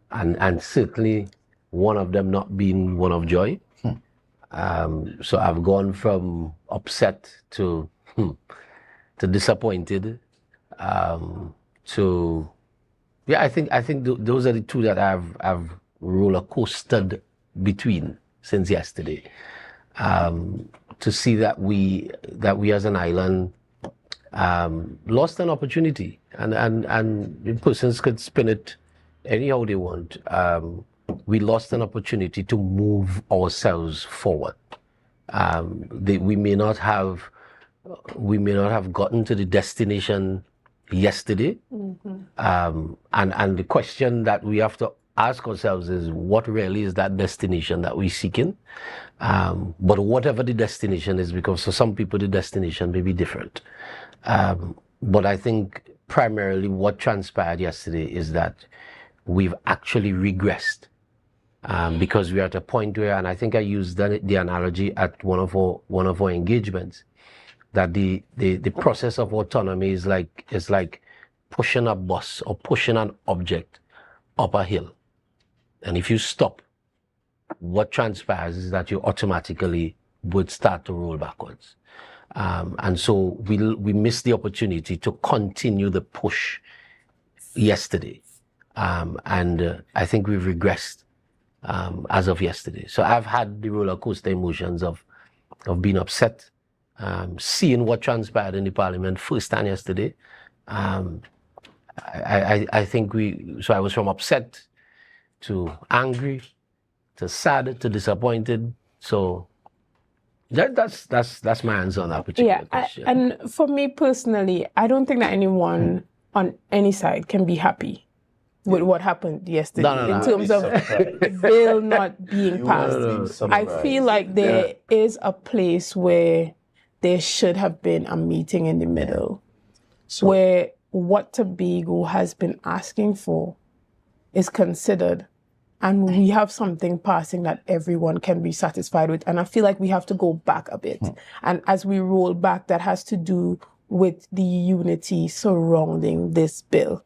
and certainly one of them not being one of joy. So I've gone from upset to disappointed, to I think those are the two that I've roller coastered between since yesterday. To see that we as an island lost an opportunity, and persons could spin it anyhow they want. We lost an opportunity to move ourselves forward. We may not have gotten to the destination yesterday. And the question that we have to ask ourselves is, what really is that destination that we're seeking? But whatever the destination is, because for some people the destination may be different. But I think primarily what transpired yesterday is that we've actually regressed because we are at a point where, and I think I used the analogy at one of our engagements, that the process of autonomy is like pushing a bus or pushing an object up a hill. And if you stop, what transpires is that you automatically would start to roll backwards. And so we missed the opportunity to continue the push yesterday. And I think we've regressed as of yesterday. So I've had the roller coaster emotions of being upset, seeing what transpired in the parliament first time yesterday. I think so I was from upset to angry to sad to disappointed. So that's my answer on that particular question. And for me personally, I don't think that anyone on any side can be happy with what happened yesterday in terms of the bill not being passed. I feel like there is a place where there should have been a meeting in the middle where what Tobago has been asking for is considered, and we have something passing that everyone can be satisfied with. And I feel like we have to go back a bit. And as we roll back, that has to do with the unity surrounding this bill.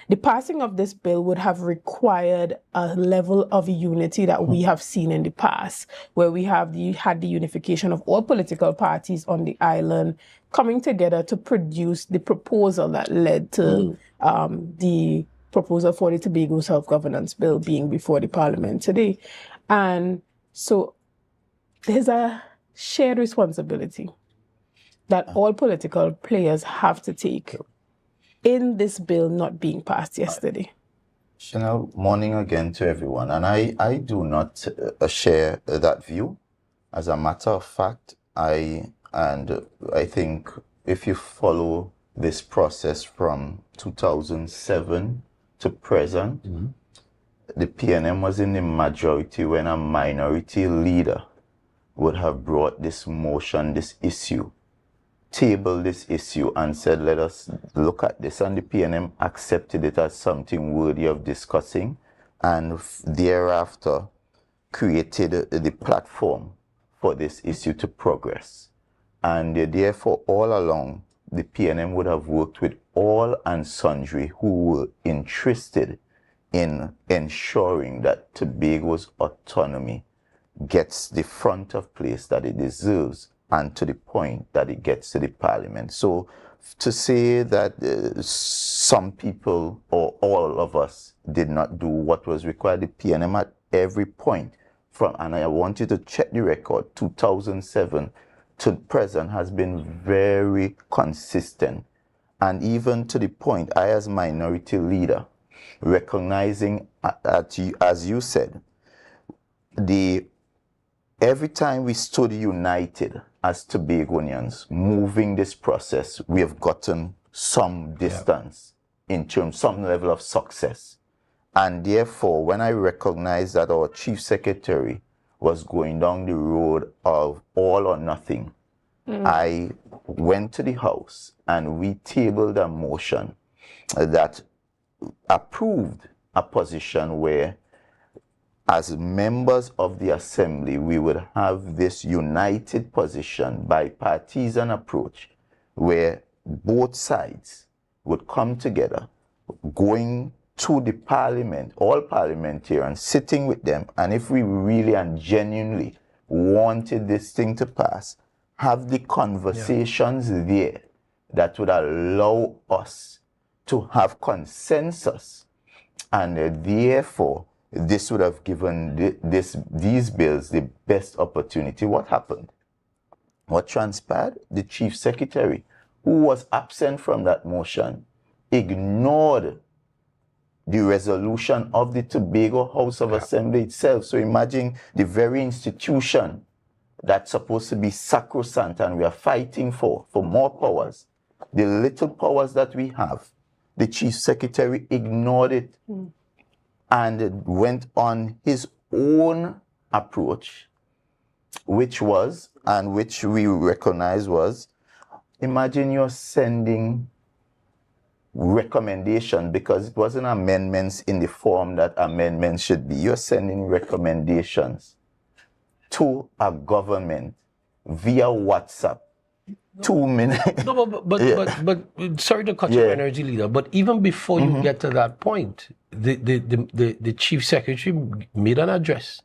The passing of this bill would have required a level of unity that we have seen in the past, where we had the unification of all political parties on the island coming together to produce the proposal that led to the proposal for the Tobago Self-Governance Bill being before the Parliament today. And so there's a shared responsibility that all political players have to take in this bill not being passed yesterday. Chanel, morning again to everyone. And I do not share that view. As a matter of fact, I think if you follow this process from 2007 to present, the PNM was in the majority when a minority leader would have brought this motion, this issue, table this issue and said, let us look at this. And the PNM accepted it as something worthy of discussing, and thereafter created the platform for this issue to progress. And therefore, all along, the PNM would have worked with all and sundry who were interested in ensuring that Tobago's autonomy gets the front of place that it deserves, and to the point that it gets to the Parliament. So to say that some people or all of us did not do what was required, the PNM at every point from, and I want you to check the record, 2007 to present has been very consistent. And even to the point, I as minority leader, recognizing, as you said, every time we stood united as Tobagonians, moving this process, we have gotten some distance in terms, some level of success. And therefore, when I recognized that our chief secretary was going down the road of all or nothing, I went to the House and we tabled a motion that approved a position where, as members of the Assembly, we would have this united position, bipartisan approach, where both sides would come together, going to the Parliament, all parliamentarians, sitting with them, and if we really and genuinely wanted this thing to pass, have the conversations there that would allow us to have consensus, and therefore this would have given these bills the best opportunity. What happened? What transpired? The chief secretary, who was absent from that motion, ignored the resolution of the Tobago House of Assembly itself. So imagine the very institution that's supposed to be sacrosanct and we are fighting for more powers. The little powers that we have, the chief secretary ignored it and went on his own approach, which was, and which we recognize was, imagine you're sending recommendation, because it wasn't amendments in the form that amendments should be. You're sending recommendations to a government via WhatsApp. 2 minutes. No, but sorry to cut you, Energy Leader, but even before you get to that point, the Chief Secretary made an address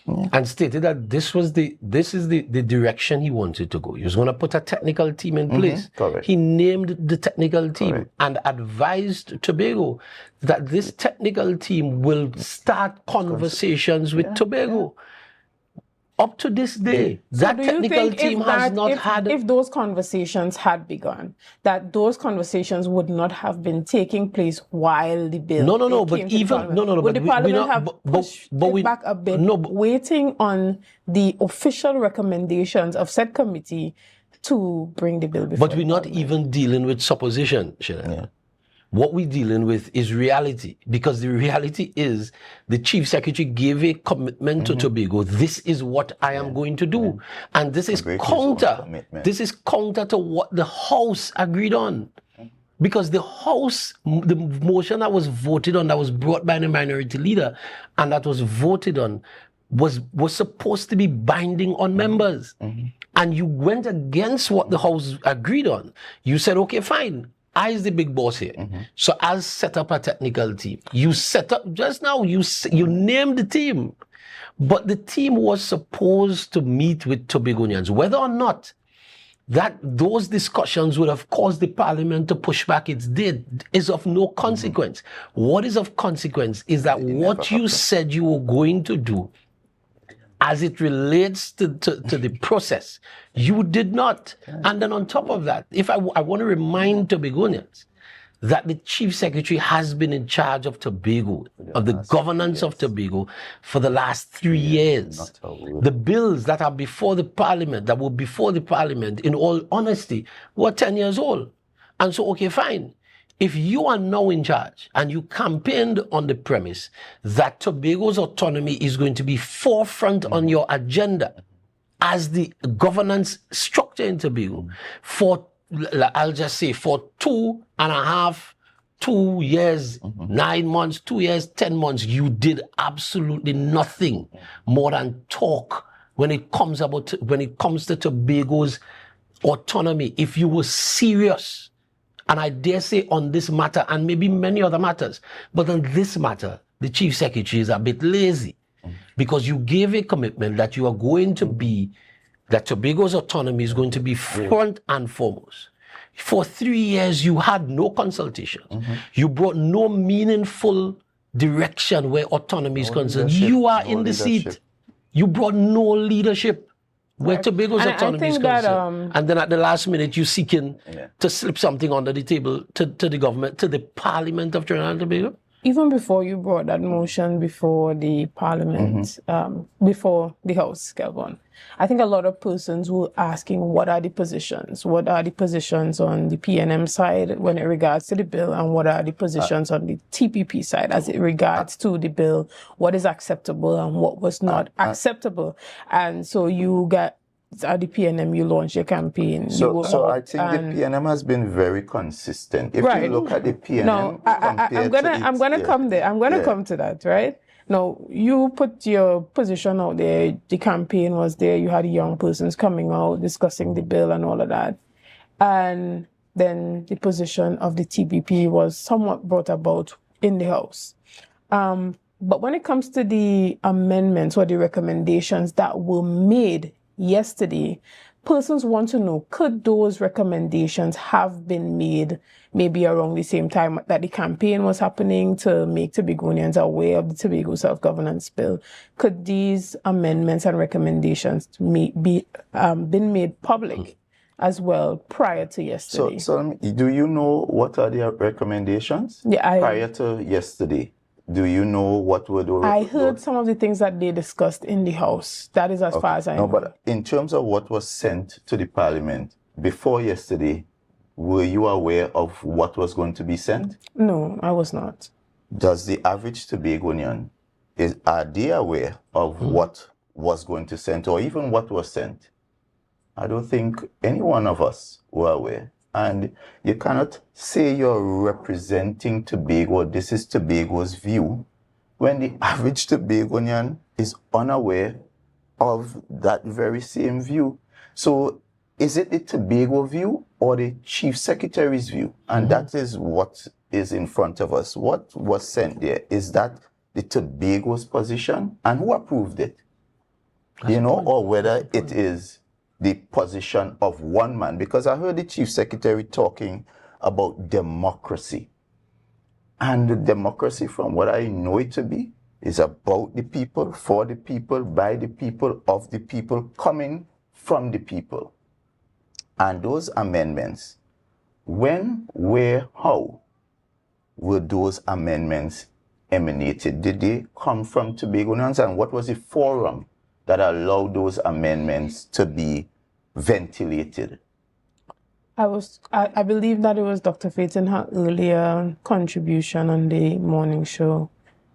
and stated that this is the direction he wanted to go. He was going to put a technical team in place. He named the technical team and advised Tobago that this technical team will start conversations with Tobago. Up to this day, that technical team has not had... If those conversations had begun, that those conversations would not have been taking place while the bill... Would the Parliament have pushed it back a bit, waiting on the official recommendations of said committee to bring the bill before... But we're not even dealing with supposition, Shana. What we're dealing with is reality, because the reality is the Chief Secretary gave a commitment to Tobago. This is what I am going to do. And this is counter. This is counter to what the House agreed on. Because the House, the motion that was voted on, that was brought by the minority leader, and that was voted on, was supposed to be binding on members. And you went against what the House agreed on. You said, okay, fine. I is the big boss here. So I'll set up a technical team. You set up, just now, you named the team. But the team was supposed to meet with Tobagonians. Whether or not those discussions would have caused the Parliament to push back its did is of no consequence. What is of consequence is that what you said you were going to do as it relates to the process, you did not. And then on top of that, I want to remind Tobagonians that the Chief Secretary has been in charge of Tobago, of the governance of Tobago, for the last 3 years. The bills that are before the Parliament, that were before the Parliament, in all honesty, were 10 years old. And so, okay, fine. If you are now in charge and you campaigned on the premise that Tobago's autonomy is going to be forefront on your agenda as the governance structure in Tobago for, I'll just say, for 2.5, 2 years, 9 months, 2 years, 10 months, you did absolutely nothing more than talk when it comes to Tobago's autonomy. If you were serious, and I dare say on this matter, and maybe many other matters, but on this matter, the Chief Secretary is a bit lazy because you gave a commitment that you are going to be, that Tobago's autonomy is going to be front and foremost. For 3 years, you had no consultation. You brought no meaningful direction where autonomy is concerned. You are in the seat. You brought no leadership where Tobago's autonomy is concerned. And then at the last minute, you're seeking to slip something under the table to the government, to the Parliament of Trinidad and Tobago? Even before you brought that motion before the Parliament, before the House, Kelvin, I think a lot of persons were asking, what are the positions? What are the positions on the PNM side when it regards to the bill, and what are the positions on the TPP side as it regards to the bill? What is acceptable and what was not acceptable? And so you got, at the PNM, you launched your campaign. So I think the PNM has been very consistent. If you look at the PNM, no, I'm gonna come there. I'm gonna come to that, right? Now, you put your position out there. The campaign was there. You had young persons coming out discussing the bill and all of that, and then the position of the TPP was somewhat brought about in the House. But when it comes to the amendments or the recommendations that were made yesterday, persons want to know, could those recommendations have been made maybe around the same time that the campaign was happening to make Tobagonians aware of the Tobago Self-Governance Bill? Could these amendments and recommendations be been made public as well prior to yesterday? So do you know what are the recommendations prior to yesterday? Do you know what were those? I heard some of the things that they discussed in the House. That is as far as I know. No, but in terms of what was sent to the Parliament before yesterday, were you aware of what was going to be sent? No, I was not. Does the average Tobagonian, are they aware of what was going to sent or even what was sent? I don't think any one of us were aware. And you cannot say you're representing Tobago, this is Tobago's view, when the average Tobagonian is unaware of that very same view. So is it the Tobago view or the Chief Secretary's view? And that is what is in front of us. What was sent there, is that the Tobago's position? And who approved it? Or whether it is the position of one man. Because I heard the Chief Secretary talking about democracy. And the democracy, from what I know it to be, is about the people, for the people, by the people, of the people, coming from the people. And those amendments, when, where, how were those amendments emanated? Did they come from Tobagonians? And what was the forum that allowed those amendments to be ventilated? I believe that it was Dr. Faith in her earlier contribution on the morning show,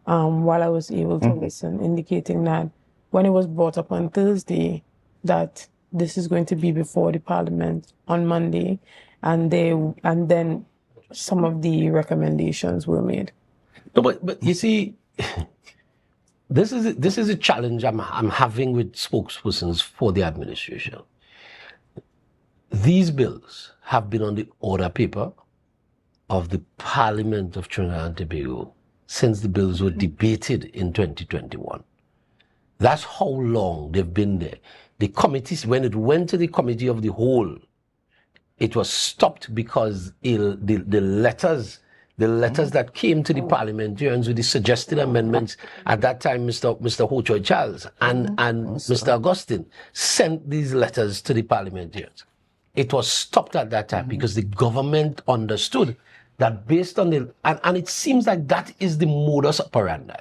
while I was able to listen, indicating that when it was brought up on Thursday, that this is going to be before the Parliament on Monday, and then some of the recommendations were made. No, but you see, this is a challenge I'm having with spokespersons for the administration. These bills have been on the order paper of the Parliament of Trinidad and Tobago since the bills were debated in 2021. That's how long they've been there. The committees, when it went to the Committee of the Whole, it was stopped because the letters that came to the parliamentarians with the suggested amendments, at that time Mr. Ho Choi Charles and Mr. Augustine sent these letters to the parliamentarians. It was stopped at that time because the government understood that based on and it seems like that is the modus operandi.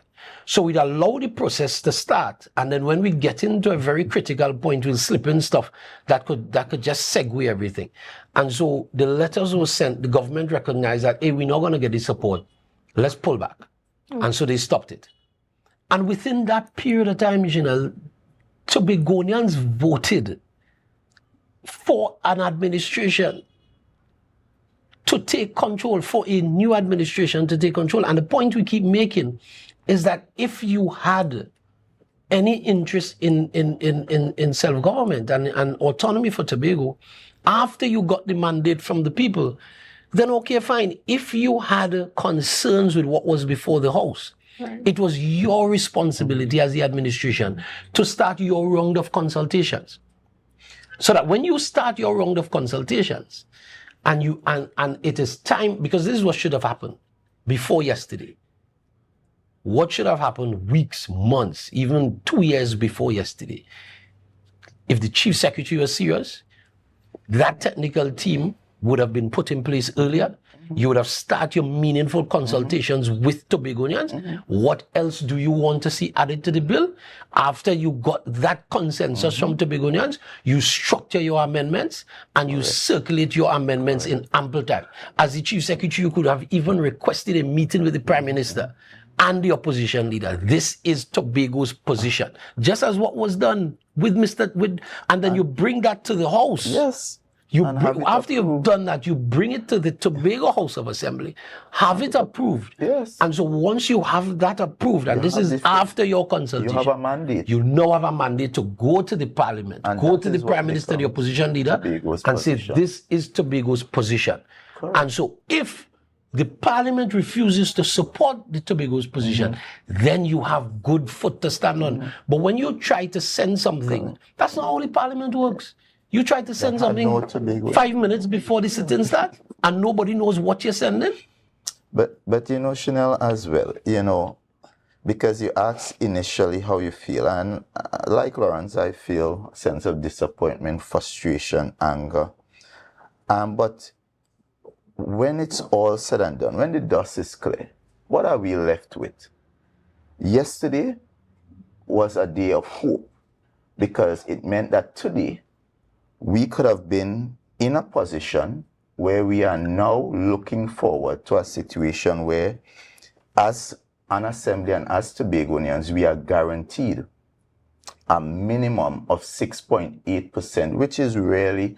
So we'd allow the process to start, and then when we get into a very critical point, we'll slip in stuff that could just segue everything. And so the letters were sent, the government recognized that, hey, we're not going to get the support, let's pull back. And so they stopped it. And within that period of time, Tobagonians voted for an administration to take control, for a new administration to take control. And the point we keep making is that if you had any interest in self-government and autonomy for Tobago, after you got the mandate from the people, then okay, fine. If you had concerns with what was before the House, it was your responsibility as the administration to start your round of consultations. So that when you start your round of consultations, and it is time, because this is what should have happened before yesterday. What should have happened weeks, months, even 2 years before yesterday? If the Chief Secretary was serious, that technical team would have been put in place earlier. You would have started your meaningful consultations with Tobagonians. What else do you want to see added to the bill? After you got that consensus from Tobagonians, you structure your amendments and you circulate your amendments in ample time. As the Chief Secretary, you could have even requested a meeting with the Prime Minister and the opposition leader. This is Tobago's position. Just as what was done with and then you bring that to the House. Yes. After you've done that, you bring it to the Tobago House of Assembly, have it approved. Yes. And so once you have that approved, and this is after your consultation, you have a mandate. You now have a mandate to go to the Parliament, and go to the Prime Minister, the opposition leader, and say, this is Tobago's position. Correct. And so if the Parliament refuses to support the Tobago's position, then you have good foot to stand on. But when you try to send something, that's not how the Parliament works. You try to send something 5 minutes before the sitting starts, and nobody knows what you're sending. But Chanel, as well, because you asked initially how you feel, and like Lawrence, I feel a sense of disappointment, frustration, anger. But when it's all said and done, when the dust is clear, what are we left with? Yesterday was a day of hope, because it meant that today we could have been in a position where we are now looking forward to a situation where, as an assembly and as Tobagonians, we are guaranteed a minimum of 6.8%, which is really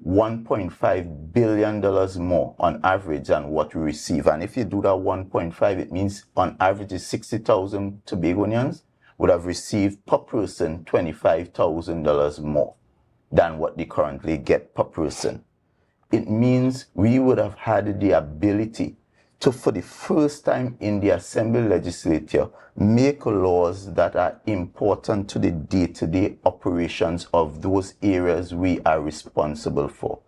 $1.5 billion more on average than what we receive. And if you do that 1.5, it means on average is 60,000 Tobagonians would have received per person $25,000 more than what they currently get per person. It means we would have had the ability to, for the first time in the Assembly legislature, make laws that are important to the day-to-day operations of those areas we are responsible for.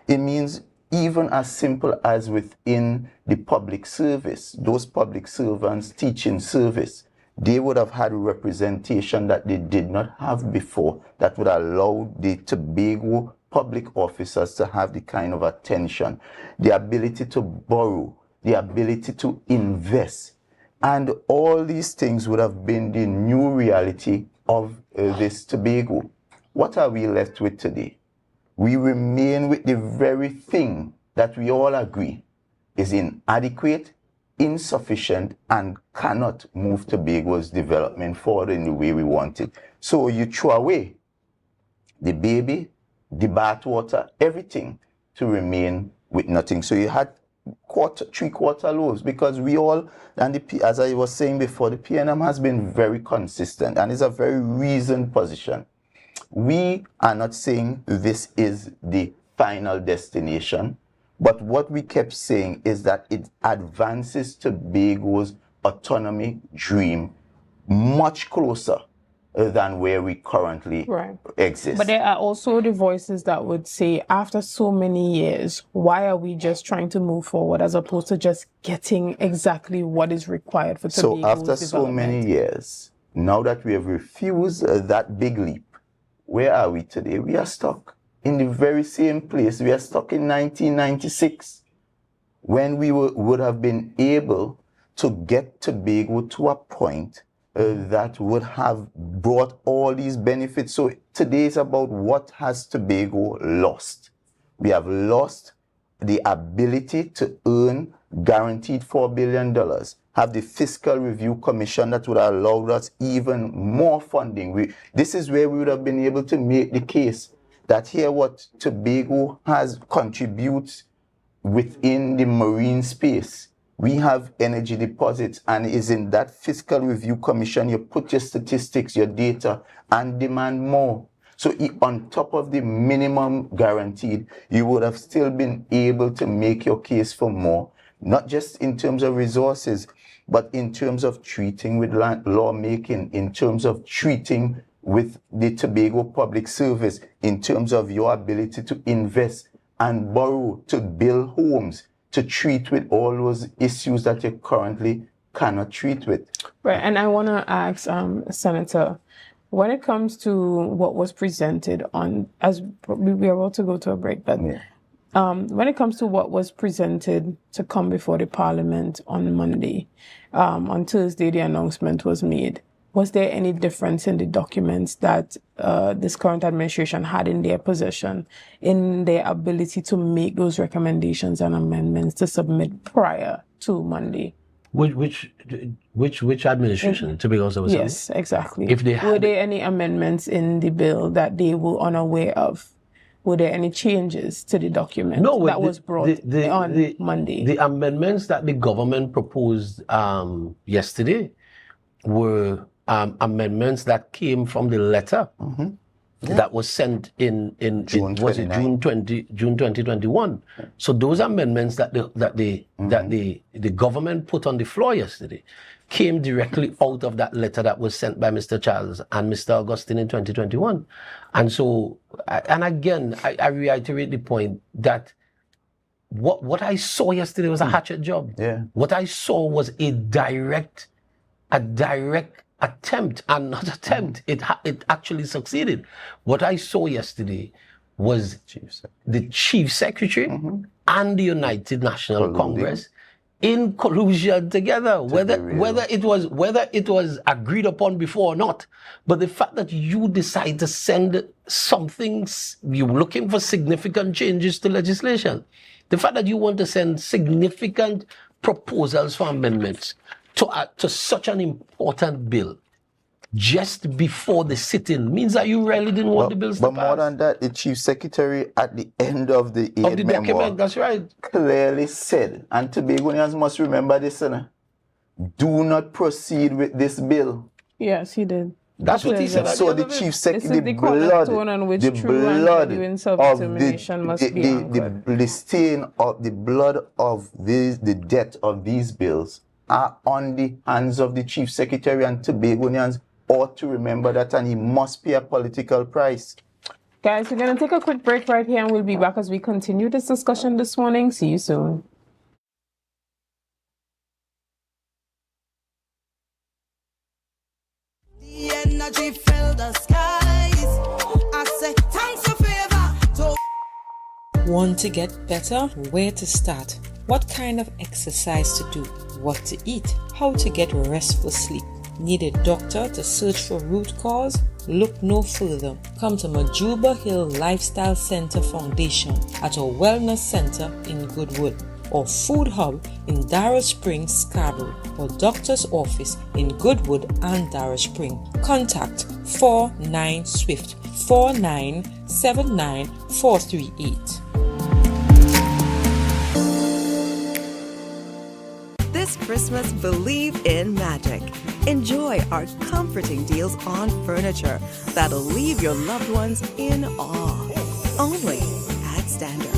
It means even as simple as within the public service, those public servants teaching service, they would have had representation that they did not have before that would allow the Tobago public officers to have the kind of attention, the ability to borrow, the ability to invest. And all these things would have been the new reality of this Tobago. What are we left with today? We remain with the very thing that we all agree is inadequate, insufficient, and cannot move Tobago's development forward in the way we want it. So you throw away the baby, the bathwater, everything to remain with nothing. So you had three-quarter loaves, because we all, and as I was saying before, the PNM has been very consistent and is a very reasoned position. We are not saying this is the final destination, but what we kept saying is that it advances Tobago's autonomy dream much closer than where we currently exist. But there are also the voices that would say, after so many years, why are we just trying to move forward as opposed to just getting exactly what is required for Tobago's development? So after so many years, now that we have refused that big leap, where are we today? We are stuck in the very same place. We are stuck in 1996, when we would have been able to get Tobago to a point that would have brought all these benefits. So today is about what has Tobago lost. We have lost the ability to earn guaranteed $4 billion, have the Fiscal Review Commission that would have allowed us even more funding. This is where we would have been able to make the case that here what Tobago has contributes within the marine space. We have energy deposits, and is in that Fiscal Review Commission, you put your statistics, your data, and demand more. So on top of the minimum guaranteed, you would have still been able to make your case for more, not just in terms of resources, but in terms of treating with lawmaking, in terms of treating with the Tobago Public Service, in terms of your ability to invest and borrow, to build homes, to treat with all those issues that you currently cannot treat with. Right, and I want to ask Senator, when it comes to what was presented on, as we are about to go to a break, but when it comes to what was presented to come before the Parliament on Monday, on Thursday the announcement was made. Was there any difference in the documents that this current administration had in their possession, in their ability to make those recommendations and amendments to submit prior to Monday? Which administration? Tobago House? Yes, exactly. If they were there any amendments in the bill that they were unaware of? Were there any changes to the document that was brought on Monday? The amendments that the government proposed yesterday were amendments that came from the letter that was sent in June 2021. So those amendments that the government put on the floor yesterday came directly out of that letter that was sent by Mr. Charles and Mr. Augustine in 2021. And so, and again, I reiterate the point that what I saw yesterday was a hatchet job. What I saw was a direct attempt, and not attempt, it actually succeeded. What I saw yesterday was the Chief Secretary and the United National Congress in collusion together, whether it was agreed upon before or not. But the fact that you decide to send something, you're looking for significant changes to legislation, the fact that you want to send significant proposals for amendments to such an important bill, just before the sit-in means that you really didn't want the bills to pass. But more than that, the Chief Secretary at the end of the aid memo document, that's right, clearly said, and Tobagonians must remember this, do not proceed with this bill. Yes, he did. That's what he said. So the Chief Secretary, the blood the stain of the blood of the debt of these bills are on the hands of the Chief Secretary, and Tobagonians ought to remember that, and he must pay a political price. Guys, we're going to take a quick break right here, and we'll be back as we continue this discussion this morning. See you soon. The energy fill the skies. I say thanks for favor. Want to get better? Where to start? What kind of exercise to do? What to eat? How to get restful sleep? Need a doctor to search for root cause? Look no further. Come to Majuba Hill Lifestyle Center Foundation at a wellness center in Goodwood, or Food Hub in Darrow Springs, Scarborough, or Doctor's Office in Goodwood and Darrow Spring. Contact 49SWIFT 4979438. This Christmas, believe in magic. Enjoy our comforting deals on furniture that'll leave your loved ones in awe. Only at Standard.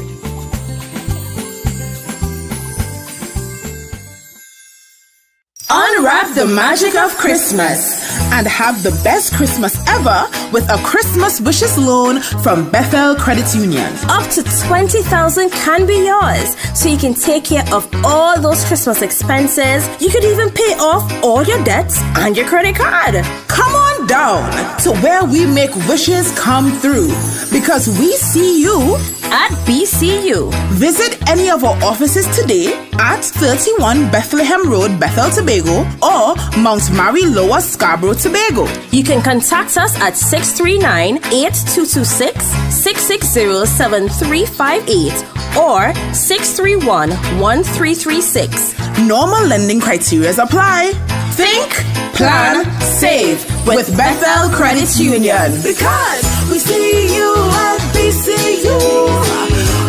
Unwrap the magic of Christmas and have the best Christmas ever with a Christmas Wishes loan from Bethel Credit Union. Up to 20,000 can be yours, so you can take care of all those Christmas expenses. You could even pay off all your debts and your credit card. Come on down to where we make wishes come through, because we see you at BCU. Visit any of our offices today at 31 Bethlehem Road, Bethel, Tobago, or Mount Mary Lower, Scarborough, Tobago. You can contact us at 639-8226, 660-7358, or 631-1336. Normal lending criteria apply. Think, plan, save with Bethel Credit Union. Because we see you at BCU.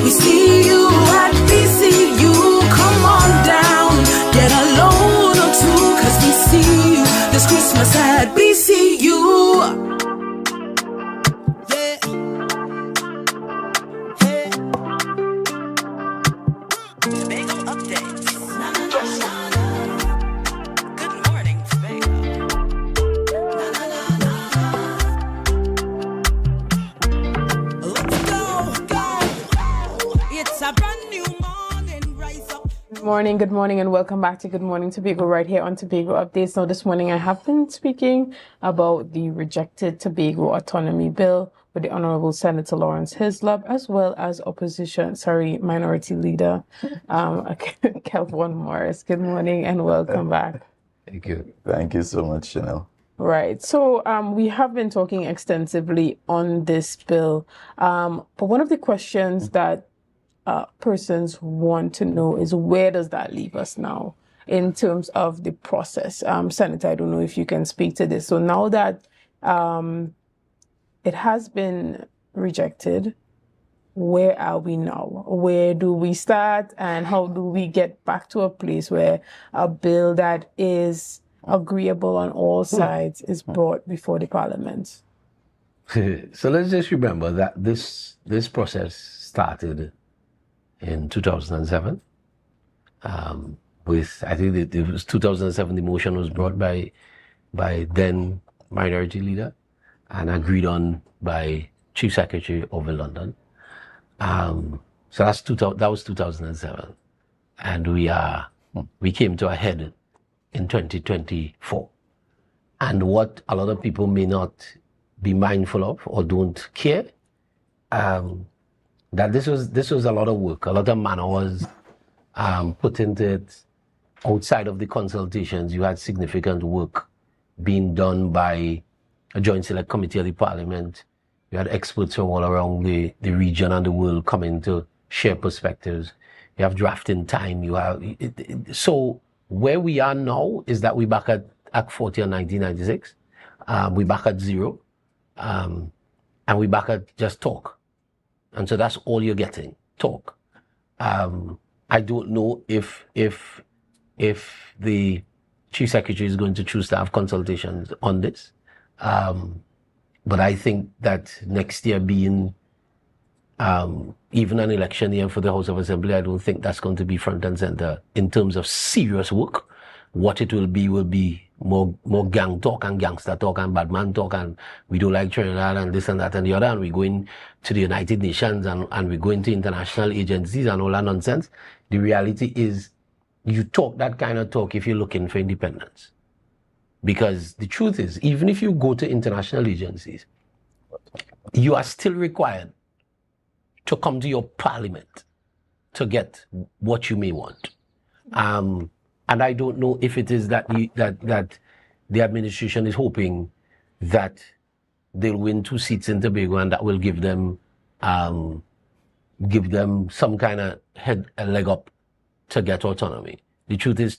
We see you at BCU. Come on down, get a loan or two, cause we see you this Christmas at BCU. Good morning, and welcome back to Good Morning Tobago right here on Tobago Updates. Now, this morning I have been speaking about the rejected Tobago Autonomy Bill with the Honorable Senator Lawrence Hislop, as well as Minority Leader Kelvin Morris. Good morning and welcome back. Thank you. Thank you so much, Chanel. Right. So we have been talking extensively on this bill, but one of the questions that persons want to know is, where does that leave us now in terms of the process? Senator, I don't know if you can speak to this. So now that it has been rejected, where are we now? Where do we start, and how do we get back to a place where a bill that is agreeable on all sides is brought before the Parliament? So let's just remember that this process started in 2007, with, I think it was 2007, the motion was brought by then Minority Leader and agreed on by Chief Secretary over London. So that was 2007, and we came to a head in 2024. And what a lot of people may not be mindful of or don't care, that this was a lot of work, a lot of man hours put into it. Outside of the consultations, you had significant work being done by a Joint Select Committee of the Parliament. You had experts from all around the region and the world coming to share perspectives. You have drafting time. So where we are now is that we're back at Act 40 in 1996, We're back at zero. And we're back at just talk. And so that's all you're getting, talk. I don't know if the Chief Secretary is going to choose to have consultations on this. But I think that next year being even an election year for the House of Assembly, I don't think that's going to be front and center in terms of serious work. What it will be more gang talk and gangster talk and badman talk, and we don't like Trinidad and this and that and the other, and we're going to the United Nations and we're going to international agencies and all that nonsense. The reality is you talk that kind of talk if you're looking for independence. Because the truth is, even if you go to international agencies, you are still required to come to your parliament to get what you may want. And I don't know if it is that the administration is hoping that they'll win 2 seats in Tobago and that will give them some kind of a leg up to get autonomy. The truth is,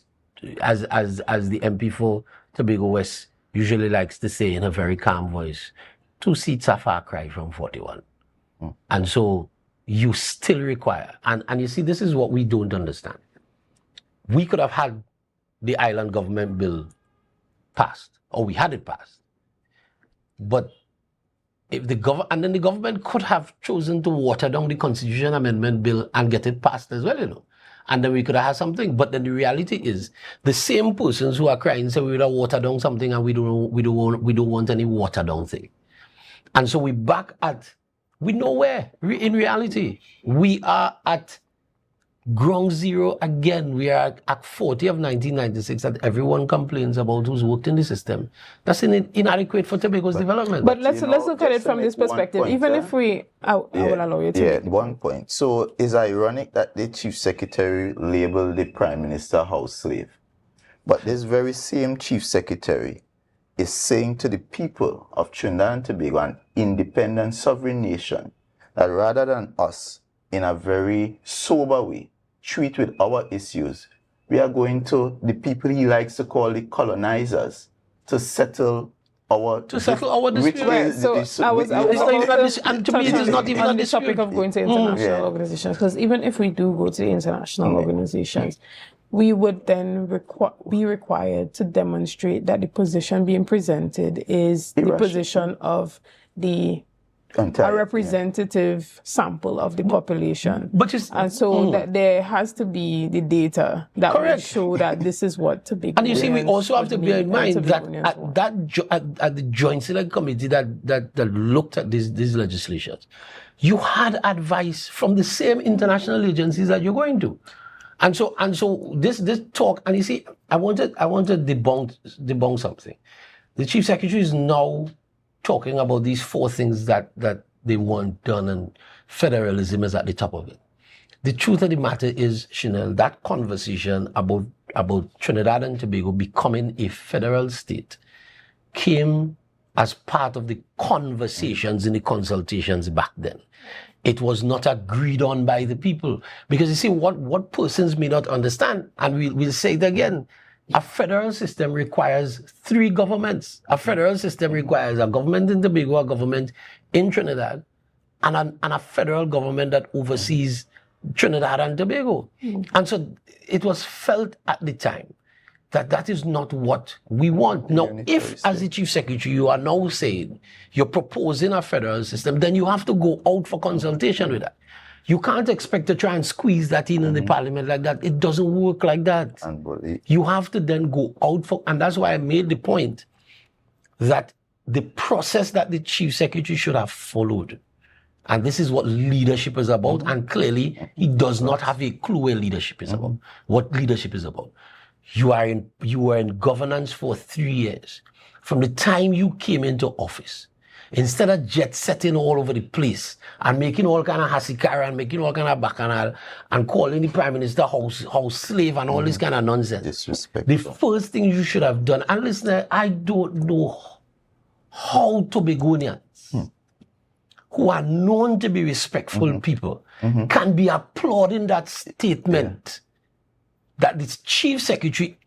as the MP for Tobago West usually likes to say in a very calm voice, 2 seats are far cry from 41. And so you still require, and you see, this is what we don't understand. We could have had the island government bill passed, or we had it passed. But if the government could have chosen to water down the Constitution Amendment Bill and get it passed as well, you know. And then we could have had something. But then the reality is, the same persons who are crying say we will water down something and we don't want any water down thing. And so we're back at, we're nowhere. In reality, we are at ground zero again. We are at 40 of 1996 that everyone complains about who's worked in the system. That's inadequate for Tobago's development. But let's look at it from this perspective. Even if we, I will allow you to. Yeah, one point. So it's ironic that the Chief Secretary labeled the Prime Minister house slave. But this very same Chief Secretary is saying to the people of Trinidad and Tobago, an independent sovereign nation, that rather than us, in a very sober way, treat with our issues, we are going to the people he likes to call the colonizers to settle our dispute. And to me, it is not even on the topic of going to international organizations, because even if we do go to the international organizations, we would then be required to demonstrate that the position being presented is the position of a representative sample of the population. And so that there has to be the data that will show that this is what Tobago. And you see, we also have to bear in mind that at the Joint Select Committee that looked at these legislations, you had advice from the same international agencies that you're going to. And so this talk, and you see, I want to debunk something. The Chief Secretary is now talking about these 4 things that they want done, and federalism is at the top of it. The truth of the matter is, Chanel, that conversation about Trinidad and Tobago becoming a federal state came as part of the conversations in the consultations back then. It was not agreed on by the people. Because you see, what persons may not understand, and we'll say it again, a federal system requires 3 governments. A federal system requires a government in Tobago, a government in Trinidad, and a federal government that oversees Trinidad and Tobago. And so it was felt at the time that is not what we want. Now, if as the Chief Secretary you are now saying you're proposing a federal system, then you have to go out for consultation with that. You can't expect to try and squeeze that in the parliament like that. It doesn't work like that. You have to then go out for, and that's why I made the point that the process that the Chief Secretary should have followed, and this is what leadership is about, and clearly he does not have a clue where leadership is about, what leadership is about. You were in governance for 3 years. From the time you came into office, instead of jet setting all over the place and making all kind of hasikara and making all kind of bacchanal and calling the Prime Minister house slave and all this kind of nonsense. Disrespectful. The first thing you should have done, and listen, I don't know how Tobagonians who are known to be respectful people can be applauding that statement that the Chief Secretary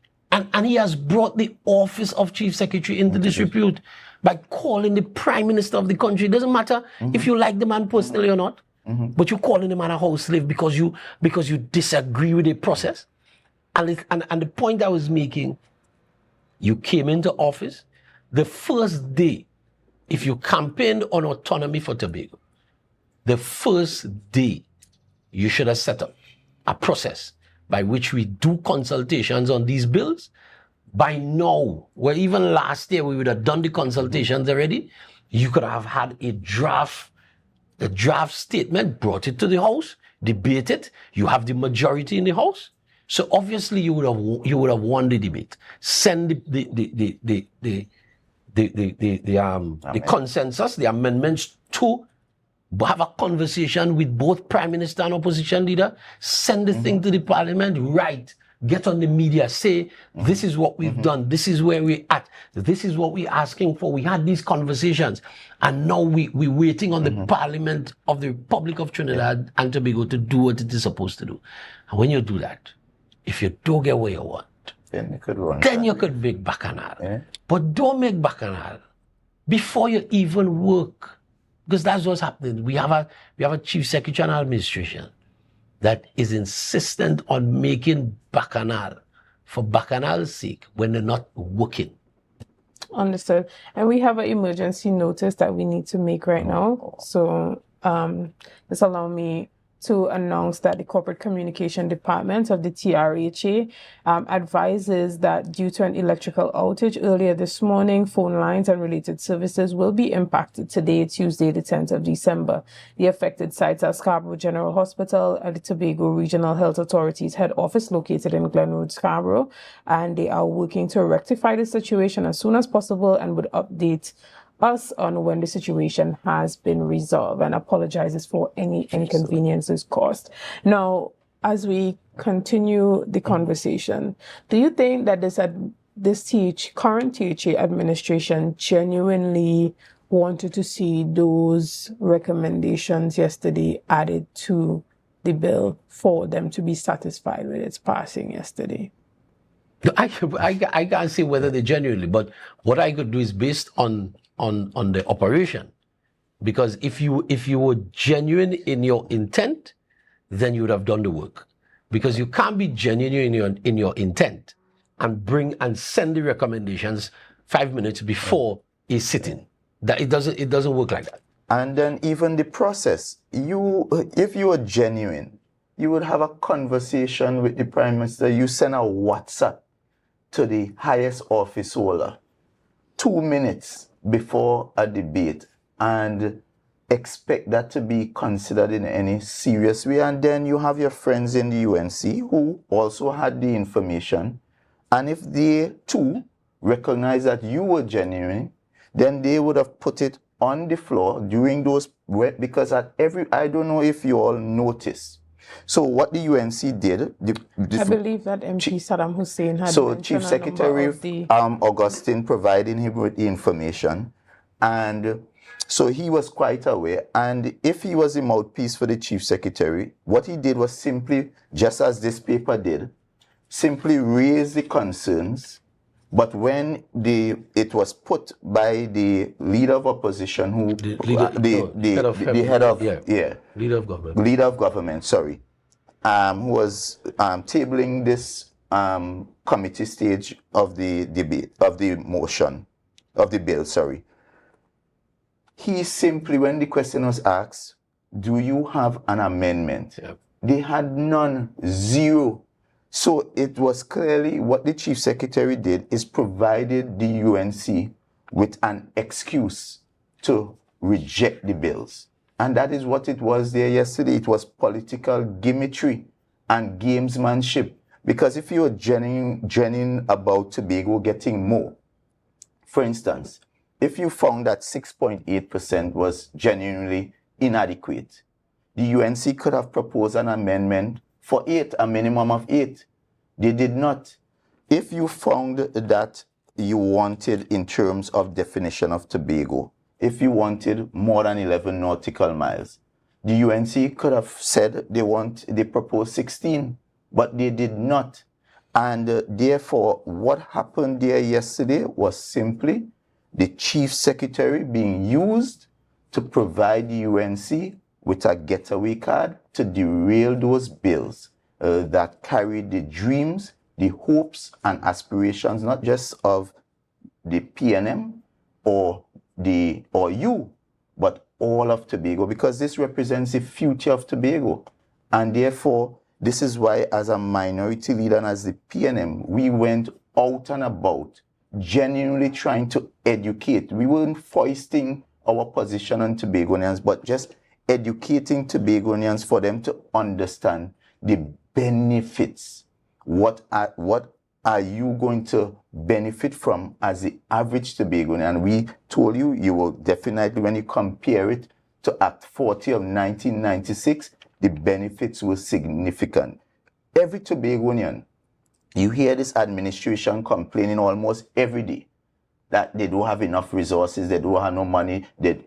And he has brought the office of Chief Secretary into disrepute by calling the Prime Minister of the country. It doesn't matter if you like the man personally or not, but you're calling the man a house slave because you disagree with the process. And the point I was making, you came into office, the first day, if you campaigned on autonomy for Tobago, the first day you should have set up a process by which we do consultations on these bills. By now, where even last year we would have done the consultations already, you could have had a draft statement, brought it to the House, debate it. You have the majority in the House. So obviously you would have won the debate. Send the consensus, the amendments to have a conversation with both Prime Minister and opposition leader. Send the thing to the Parliament. Right. Get on the media. Say this is what we've done. This is where we're at. This is what we're asking for. We had these conversations, and now we're waiting on the Parliament of the Republic of Trinidad and Tobago to do what it is supposed to do. And when you do that, if you don't get what you want, then you could run. Then you could make bacchanal. Yeah. But don't make bacchanal before you even work. Because that's what's happening. We have a Chief Secretary and administration that is insistent on making bacchanal for bacchanal's sake when they're not working. Understood. And we have an emergency notice that we need to make right now. So just allow me to announce that the Corporate Communication Department of the TRHA advises that due to an electrical outage earlier this morning, phone lines and related services will be impacted today, Tuesday, the 10th of December. The affected sites are Scarborough General Hospital and the Tobago Regional Health Authority's head office located in Glen Road, Scarborough, and they are working to rectify the situation as soon as possible and would update us on when the situation has been resolved, and apologizes for any inconveniences caused. Now, as we continue the conversation, do you think that this current THA administration genuinely wanted to see those recommendations yesterday added to the bill for them to be satisfied with its passing yesterday? I can't say whether they genuinely, but what I could do is based on the operation, because if you were genuine in your intent, then you would have done the work, because you can't be genuine in your intent and send the recommendations 5 minutes before a sitting. That it doesn't work like that. And then even the process, if you are genuine, you would have a conversation with the Prime Minister. You send a WhatsApp to the highest office holder 2 minutes before a debate and expect that to be considered in any serious way. And then you have your friends in the UNC who also had the information. And if they too recognize that you were genuine, then they would have put it on the floor during those, because I don't know if you all noticed. So what the UNC did, I believe that MP Saddam Hussein had so Chief Secretary Augustine providing him with the information, and so he was quite aware. And if he was a mouthpiece for the Chief Secretary, what he did was simply, just as this paper did, simply raise the concerns. But when it was put by the leader of opposition, who leader of government, who was tabling this committee stage of the debate of the motion of the bill. He simply, when the question was asked, "Do you have an amendment?" They had none, zero. So it was clearly what the Chief Secretary did is provided the UNC with an excuse to reject the bills. And that is what it was there yesterday. It was political gimmickry and gamesmanship. Because if you're genuine about Tobago getting more, for instance, if you found that 6.8% was genuinely inadequate, the UNC could have proposed an amendment for 8, a minimum of 8. They did not. If you found that you wanted, in terms of definition of Tobago, if you wanted more than 11 nautical miles, the UNC could have said they proposed 16, but they did not. And therefore, what happened there yesterday was simply the chief secretary being used to provide the UNC with a getaway card to derail those bills that carried the dreams, the hopes and aspirations, not just of the PNM or you, but all of Tobago, because this represents the future of Tobago. And therefore, this is why, as a minority leader and as the PNM, we went out and about, genuinely trying to educate. We weren't foisting our position on Tobagonians, but just educating Tobagonians for them to understand the benefits. What are you going to benefit from as the average Tobagonian? And we told you, you will definitely, when you compare it to Act 40 of 1996, the benefits were significant. Every Tobagonian, you hear this administration complaining almost every day that they don't have enough resources, they don't have no money, that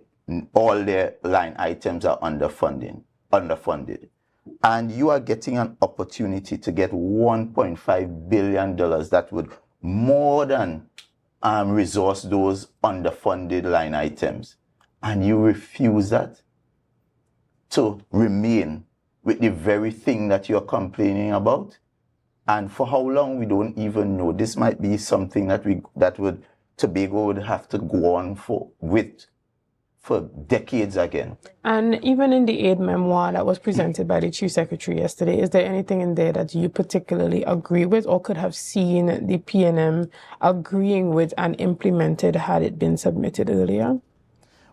all their line items are underfunded. And you are getting an opportunity to get $1.5 billion that would more than resource those underfunded line items. And you refuse that to remain with the very thing that you're complaining about. And for how long, we don't even know. This might be something that Tobago would have to go on for decades again. And even in the aid memoir that was presented by the Chief Secretary yesterday, is there anything in there that you particularly agree with or could have seen the PNM agreeing with and implemented had it been submitted earlier?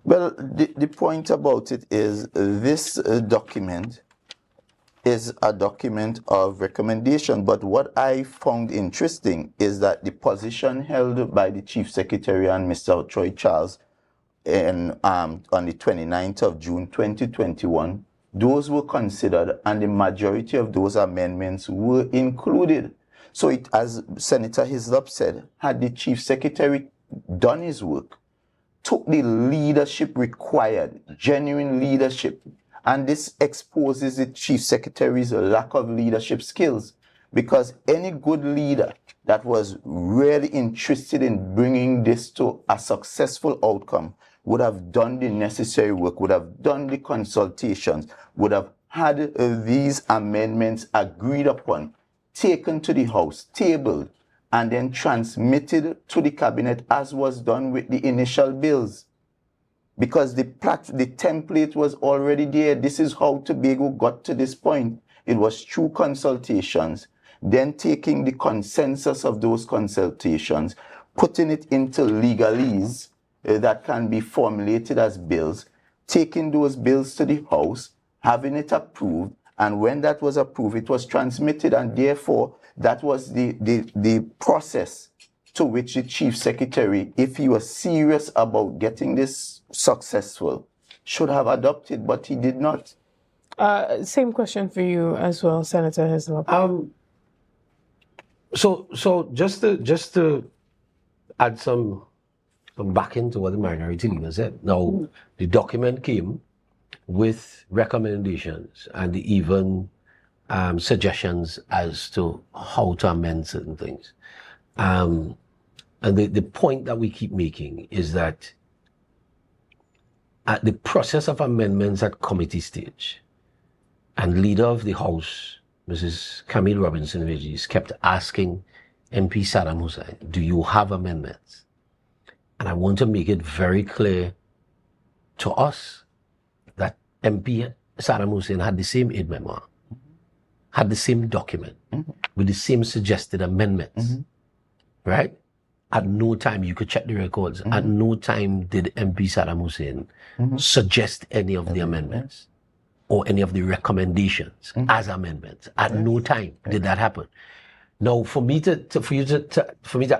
Well, the point about it is this document is a document of recommendation, but what I found interesting is that the position held by the Chief Secretary and Mr. Troy Charles on the 29th of June 2021, those were considered and the majority of those amendments were included. So it, as Senator Hislop said, had the Chief Secretary done his work, took the leadership required, genuine leadership, and this exposes the Chief Secretary's lack of leadership skills, because any good leader that was really interested in bringing this to a successful outcome would have done the necessary work, would have done the consultations, would have had these amendments agreed upon, taken to the House, tabled, and then transmitted to the Cabinet as was done with the initial bills. Because the template was already there. This is how Tobago got to this point. It was through consultations, then taking the consensus of those consultations, putting it into legalese that can be formulated as bills, taking those bills to the House, having it approved, and when that was approved, it was transmitted, and therefore that was the process to which the Chief Secretary, if he was serious about getting this successful, should have adopted, but he did not. Same question for you as well, Senator Hislop. So just to add some back into what the minority leader said. Now, the document came with recommendations and even suggestions as to how to amend certain things. And the point that we keep making is that at the process of amendments at committee stage, and leader of the House, Mrs. Camille Robinson Regis, kept asking MP Saddam Hussein, do you have amendments? And I want to make it very clear to us that MP Saddam Hussein had the same aid memoir, had the same document, with the same suggested amendments, right? At no time, you could check the records, at no time did MP Saddam Hussein suggest any of the amendments or any of the recommendations as amendments. At no time did that happen. Now, for me to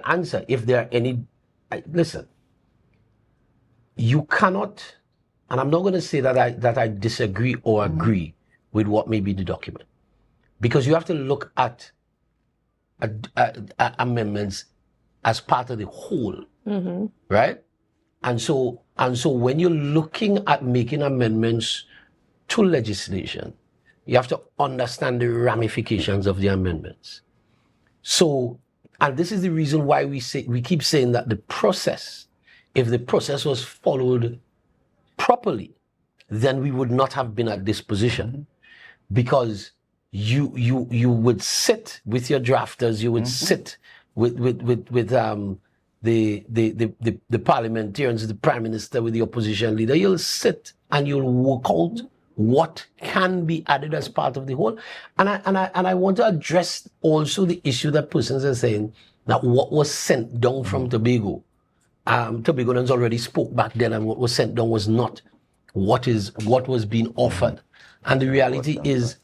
answer if there are any, listen, you cannot, and I'm not going to say that I disagree or agree with what may be the document, because you have to look at amendments as part of the whole, right? And so when you're looking at making amendments to legislation, you have to understand the ramifications of the amendments. So, and this is the reason why we keep saying that the process, if the process was followed properly, then we would not have been at this position, because you would sit with your drafters, you would sit with the parliamentarians, the prime minister, with the opposition leader. You'll sit and you'll work out what can be added as part of the whole. And I want to address also the issue that persons are saying that what was sent down from Tobago, Tobagoans already spoke back then, and what was sent down was not what was being offered. And the reality is,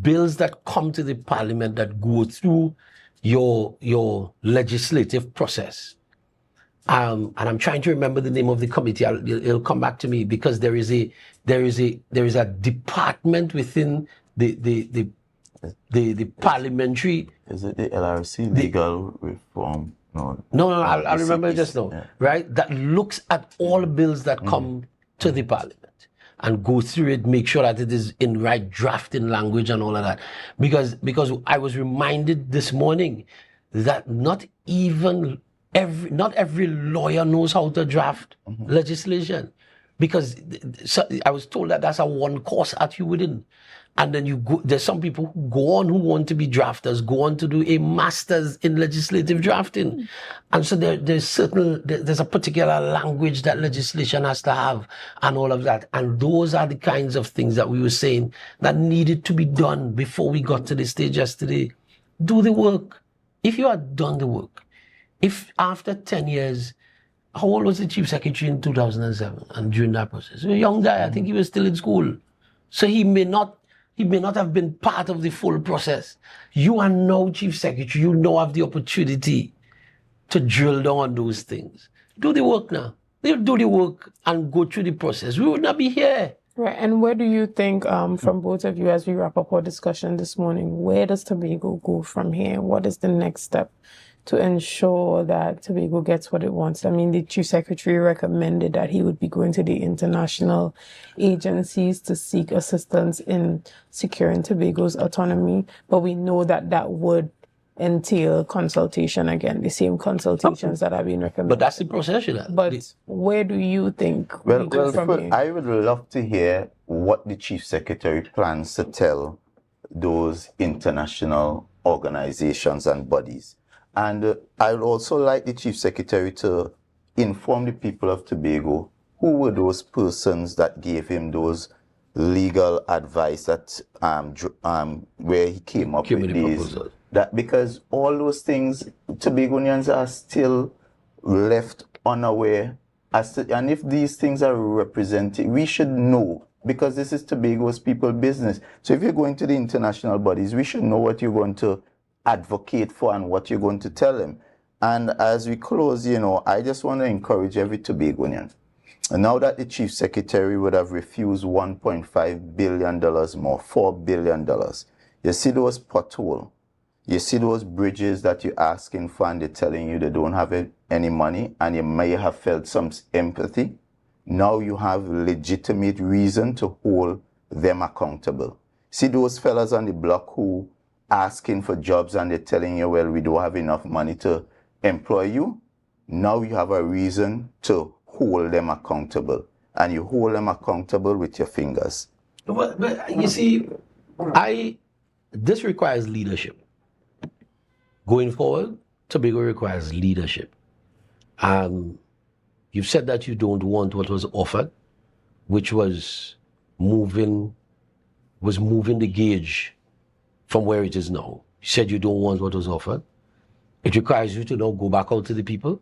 bills that come to the parliament that go through your legislative process, and I'm trying to remember the name of the committee. It'll come back to me, because there is a department within the parliamentary. Is it the LRC, legal reform? No, I'll remember just now. Yeah. Right, that looks at all bills that come to the parliament and go through it, make sure that it is in right drafting language and all of that. Because I was reminded this morning that not every lawyer knows how to draft legislation. Because I was told that that's a one-course at UWIDN. And then there's some people who want to be drafters, go on to do a master's in legislative drafting. And so there's a particular language that legislation has to have and all of that. And those are the kinds of things that we were saying that needed to be done before we got to the stage yesterday. Do the work. If you had done the work, if after 10 years, how old was the chief secretary in 2007 and during that process? A young guy, I think he was still in school. So he may not have been part of the full process. You are now chief secretary. You now have the opportunity to drill down on those things. Do the work now. Do the work and go through the process. We would not be here. Right. And where do you think, from both of you, as we wrap up our discussion this morning, where does Tobago go from here? What is the next step to ensure that Tobago gets what it wants? I mean, the chief secretary recommended that he would be going to the international agencies to seek assistance in securing Tobago's autonomy, but we know that would entail consultation again, the same consultations that have been recommended. But that's the process. But where do you think we go from here? I would love to hear what the chief secretary plans to tell those international organizations and bodies. And I would also like the chief secretary to inform the people of Tobago who were those persons that gave him those legal advice that where he came up with these. That because all those things, Tobagonians are still left unaware. And if these things are represented, we should know, because this is Tobago's people business. So if you're going to the international bodies, we should know what you're going to advocate for and what you're going to tell them. And as we close, I just want to encourage every Tobagonian. And now that the chief secretary would have refused $1.5 billion more, $4 billion, you see those potholes, you see those bridges that you're asking for and they're telling you they don't have any money, and you may have felt some empathy. Now you have legitimate reason to hold them accountable. See those fellas on the block who asking for jobs and they're telling you, well, we don't have enough money to employ you. Now you have a reason to hold them accountable, and you hold them accountable with your fingers. But you see, this requires leadership. Going forward, Tobago requires leadership. You've said that you don't want what was offered, which was moving the gauge from where it is now. You said you don't want what was offered. It requires you to now go back out to the people,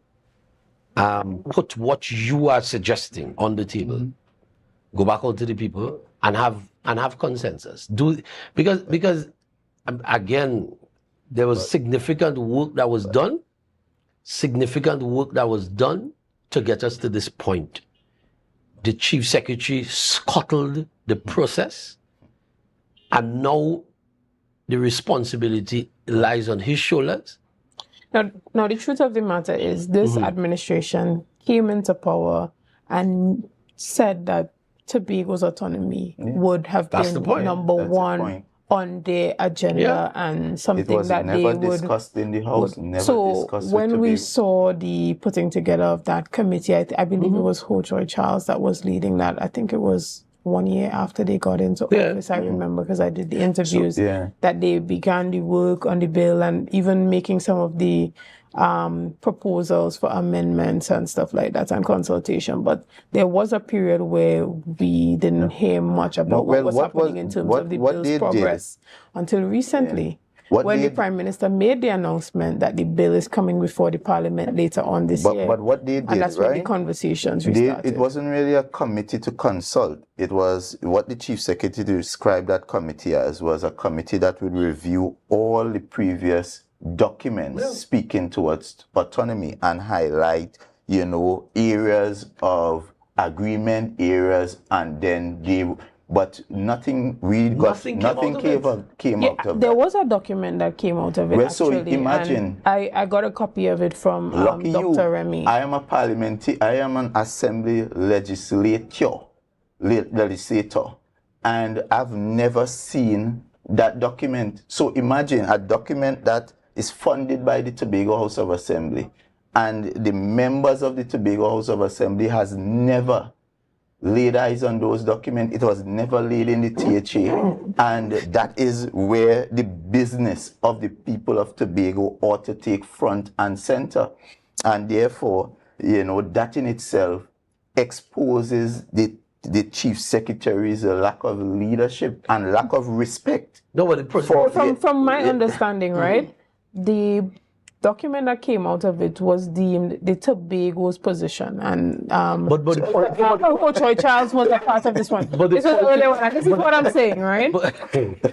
put what you are suggesting on the table, go back out to the people and have consensus. Because again, there was significant work that was done to get us to this point. The chief secretary scuttled the process, and now the responsibility lies on his shoulders. Now the truth of the matter is, this administration came into power and said that Tobago's autonomy would have been number one on their agenda and something that they would discussed in the House. Never so discussed when we Tobago. saw the putting together of that committee, I believe it was Ho Choi Charles that was leading that. I think it was 1 year after they got into office. I remember because I did the interviews that they began the work on the bill and even making some of the proposals for amendments and stuff like that and consultation. But there was a period where we didn't hear much about what was happening in terms of the bill's progress until recently. When the Prime Minister made the announcement that the bill is coming before the Parliament later on this year. But what they did, and that's when the conversations restarted. It wasn't really a committee to consult. It was what the Chief Secretary described that committee as was a committee that would review all the previous documents speaking towards autonomy and highlight, areas of agreement, areas, and then but nothing came out of there that. was a document that came out of it, Well, actually. so imagine. I got a copy of it from Dr. Remy. I am an assembly legislator, and I've never seen that document. So imagine a document that is funded by the Tobago House of Assembly, and the members of the Tobago House of Assembly has never laid eyes on those documents. It was never laid in the THA, and that is where the business of the people of Tobago ought to take front and center. And therefore, that in itself exposes the Chief Secretary's lack of leadership and lack of respect. From my understanding, right, the document that came out of it was deemed the Tobago's position, and Ho Choi Charles was a part of this one. This was earlier one. This is what I'm saying, right?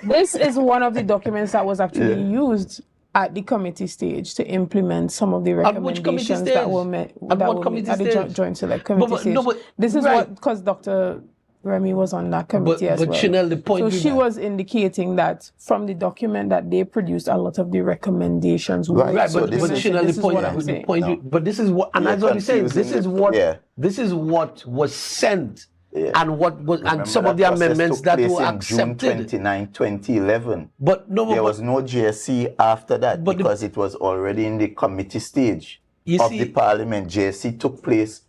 This is one of the documents that was actually used at the committee stage to implement some of the recommendations that were made at the Joint Select Committee stage. This is what, because Dr. Remy was on that committee as well. Chanel, the point so she was indicating that from the document that they produced, a lot of the recommendations were. Right, but Chanel, the point. But this is what, and that's what he said. This is what was sent, and what was, and some of the amendments that were accepted. June 29, 2011. But there was no JSC after that because it was already in the committee stage of the Parliament. JSC took place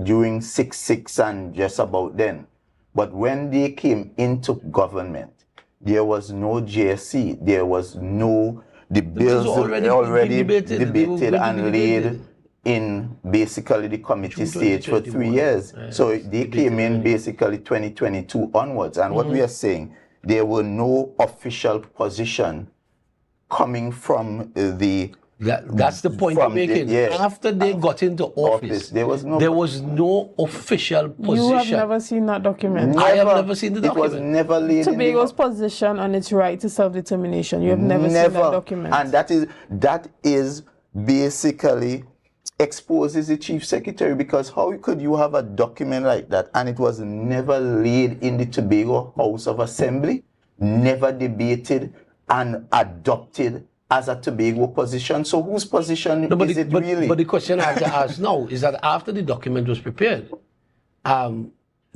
during 6/6 and just about then. But when they came into government, there was no JSC. There was no, the bills already debated and laid in basically the committee stage for 3 years. So they came in basically 2022 onwards. And what we are saying, there were no official position coming from the... That's the point I'm making. After they got into office, there was no official position. You have never seen that document? I have never seen the document. It was never laid Tobago's position on its right to self-determination. You have never seen that document. And that is basically exposes the Chief Secretary, because how could you have a document like that and it was never laid in the Tobago House of Assembly, never debated and adopted as a Tobago position? So whose position is it really? But the question I have to ask now is that after the document was prepared,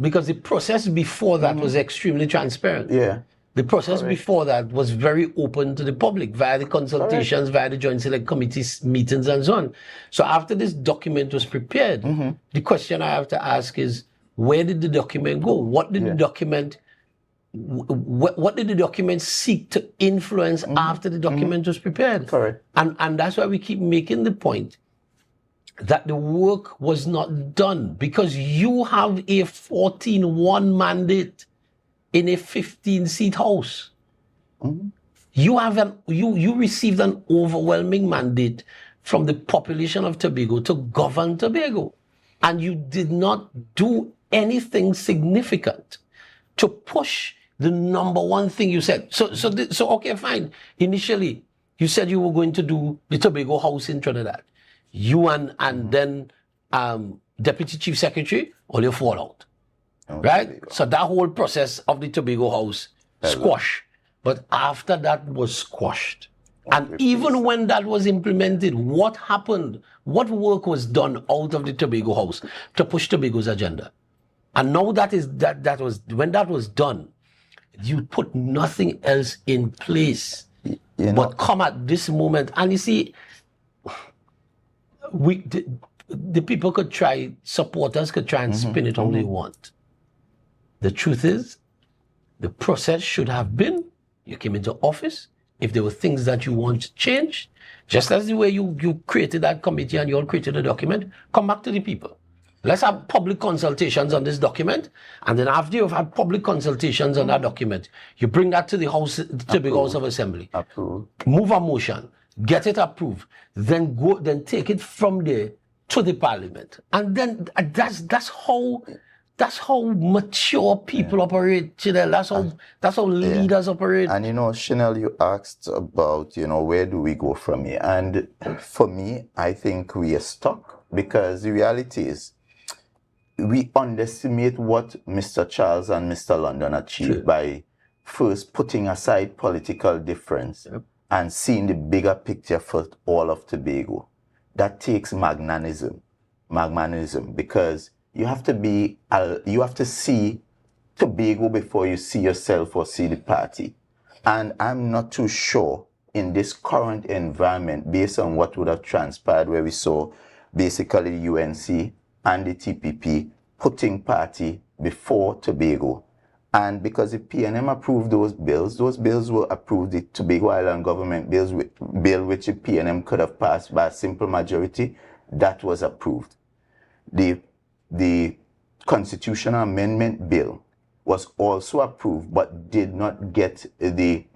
because the process before that was extremely transparent. The process before that was very open to the public via the consultations, via the Joint Select Committee meetings and so on. So after this document was prepared, the question I have to ask is, where did the document go? What did the document... What did the document seek to influence after the document was prepared? Correct. And that's why we keep making the point that the work was not done, because you have a 14-1 mandate in a 15-seat house. You have you received an overwhelming mandate from the population of Tobago to govern Tobago, and you did not do anything significant to push the number one thing you said. So okay, fine. Initially, you said you were going to do the Tobago House in Trinidad. You and then Deputy Chief Secretary, all your fallout. Right? So that whole process of the Tobago House squashed. But after that was squashed. And even when that was implemented, what happened? What work was done out of the Tobago House to push Tobago's agenda? And now when that was done, you put nothing else in place but come at this moment. And you see, the people could try, supporters could try and spin it how they want. The truth is, the process should have been, you came into office, if there were things that you want to change, just as the way you created that committee and you all created a document, come back to the people. Let's have public consultations on this document, and then after you've had public consultations on that document, you bring that to the House, to the House of Assembly. Move a motion, get it approved, then take it from there to the Parliament, and then that's how mature people operate, Chanel. That's how leaders operate. And Chanel, you asked about, where do we go from here? And for me, I think we are stuck, because the reality is we underestimate what Mr. Charles and Mr. London achieved by first putting aside political difference and seeing the bigger picture for all of Tobago. That takes magnanimity, because you have to see Tobago before you see yourself or see the party. And I'm not too sure in this current environment, based on what would have transpired, where we saw basically the UNC and the TPP putting party before Tobago. And because the PNM approved those bills were approved, the Tobago Island government bill which the PNM could have passed by a simple majority, that was approved. The constitutional amendment bill was also approved, but did not get the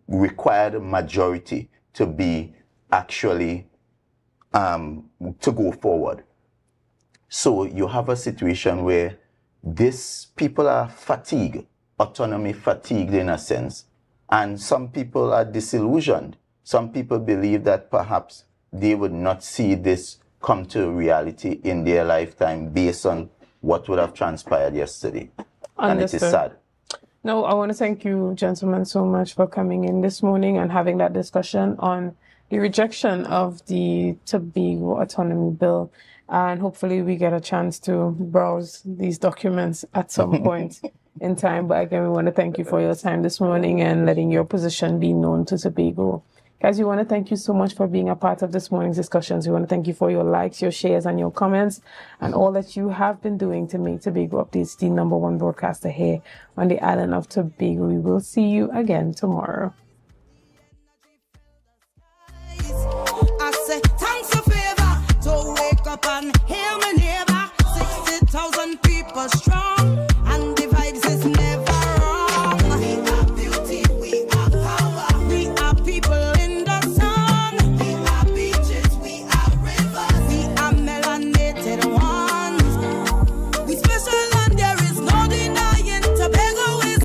required majority to be actually to go forward. So you have a situation where these people are fatigued, autonomy fatigued in a sense, and some people are disillusioned. Some people believe that perhaps they would not see this come to reality in their lifetime based on what would have transpired yesterday. And it is sad. No, I want to thank you, gentlemen, so much for coming in this morning and having that discussion on the rejection of the Tobago Autonomy Bill. And hopefully we get a chance to browse these documents at some point in time. But again, we want to thank you for your time this morning and letting your position be known to Tobago. Guys, we want to thank you so much for being a part of this morning's discussions. We want to thank you for your likes, your shares, and your comments, and all that you have been doing to make Tobago Updates the #1 broadcaster here on the island of Tobago. We will see you again tomorrow.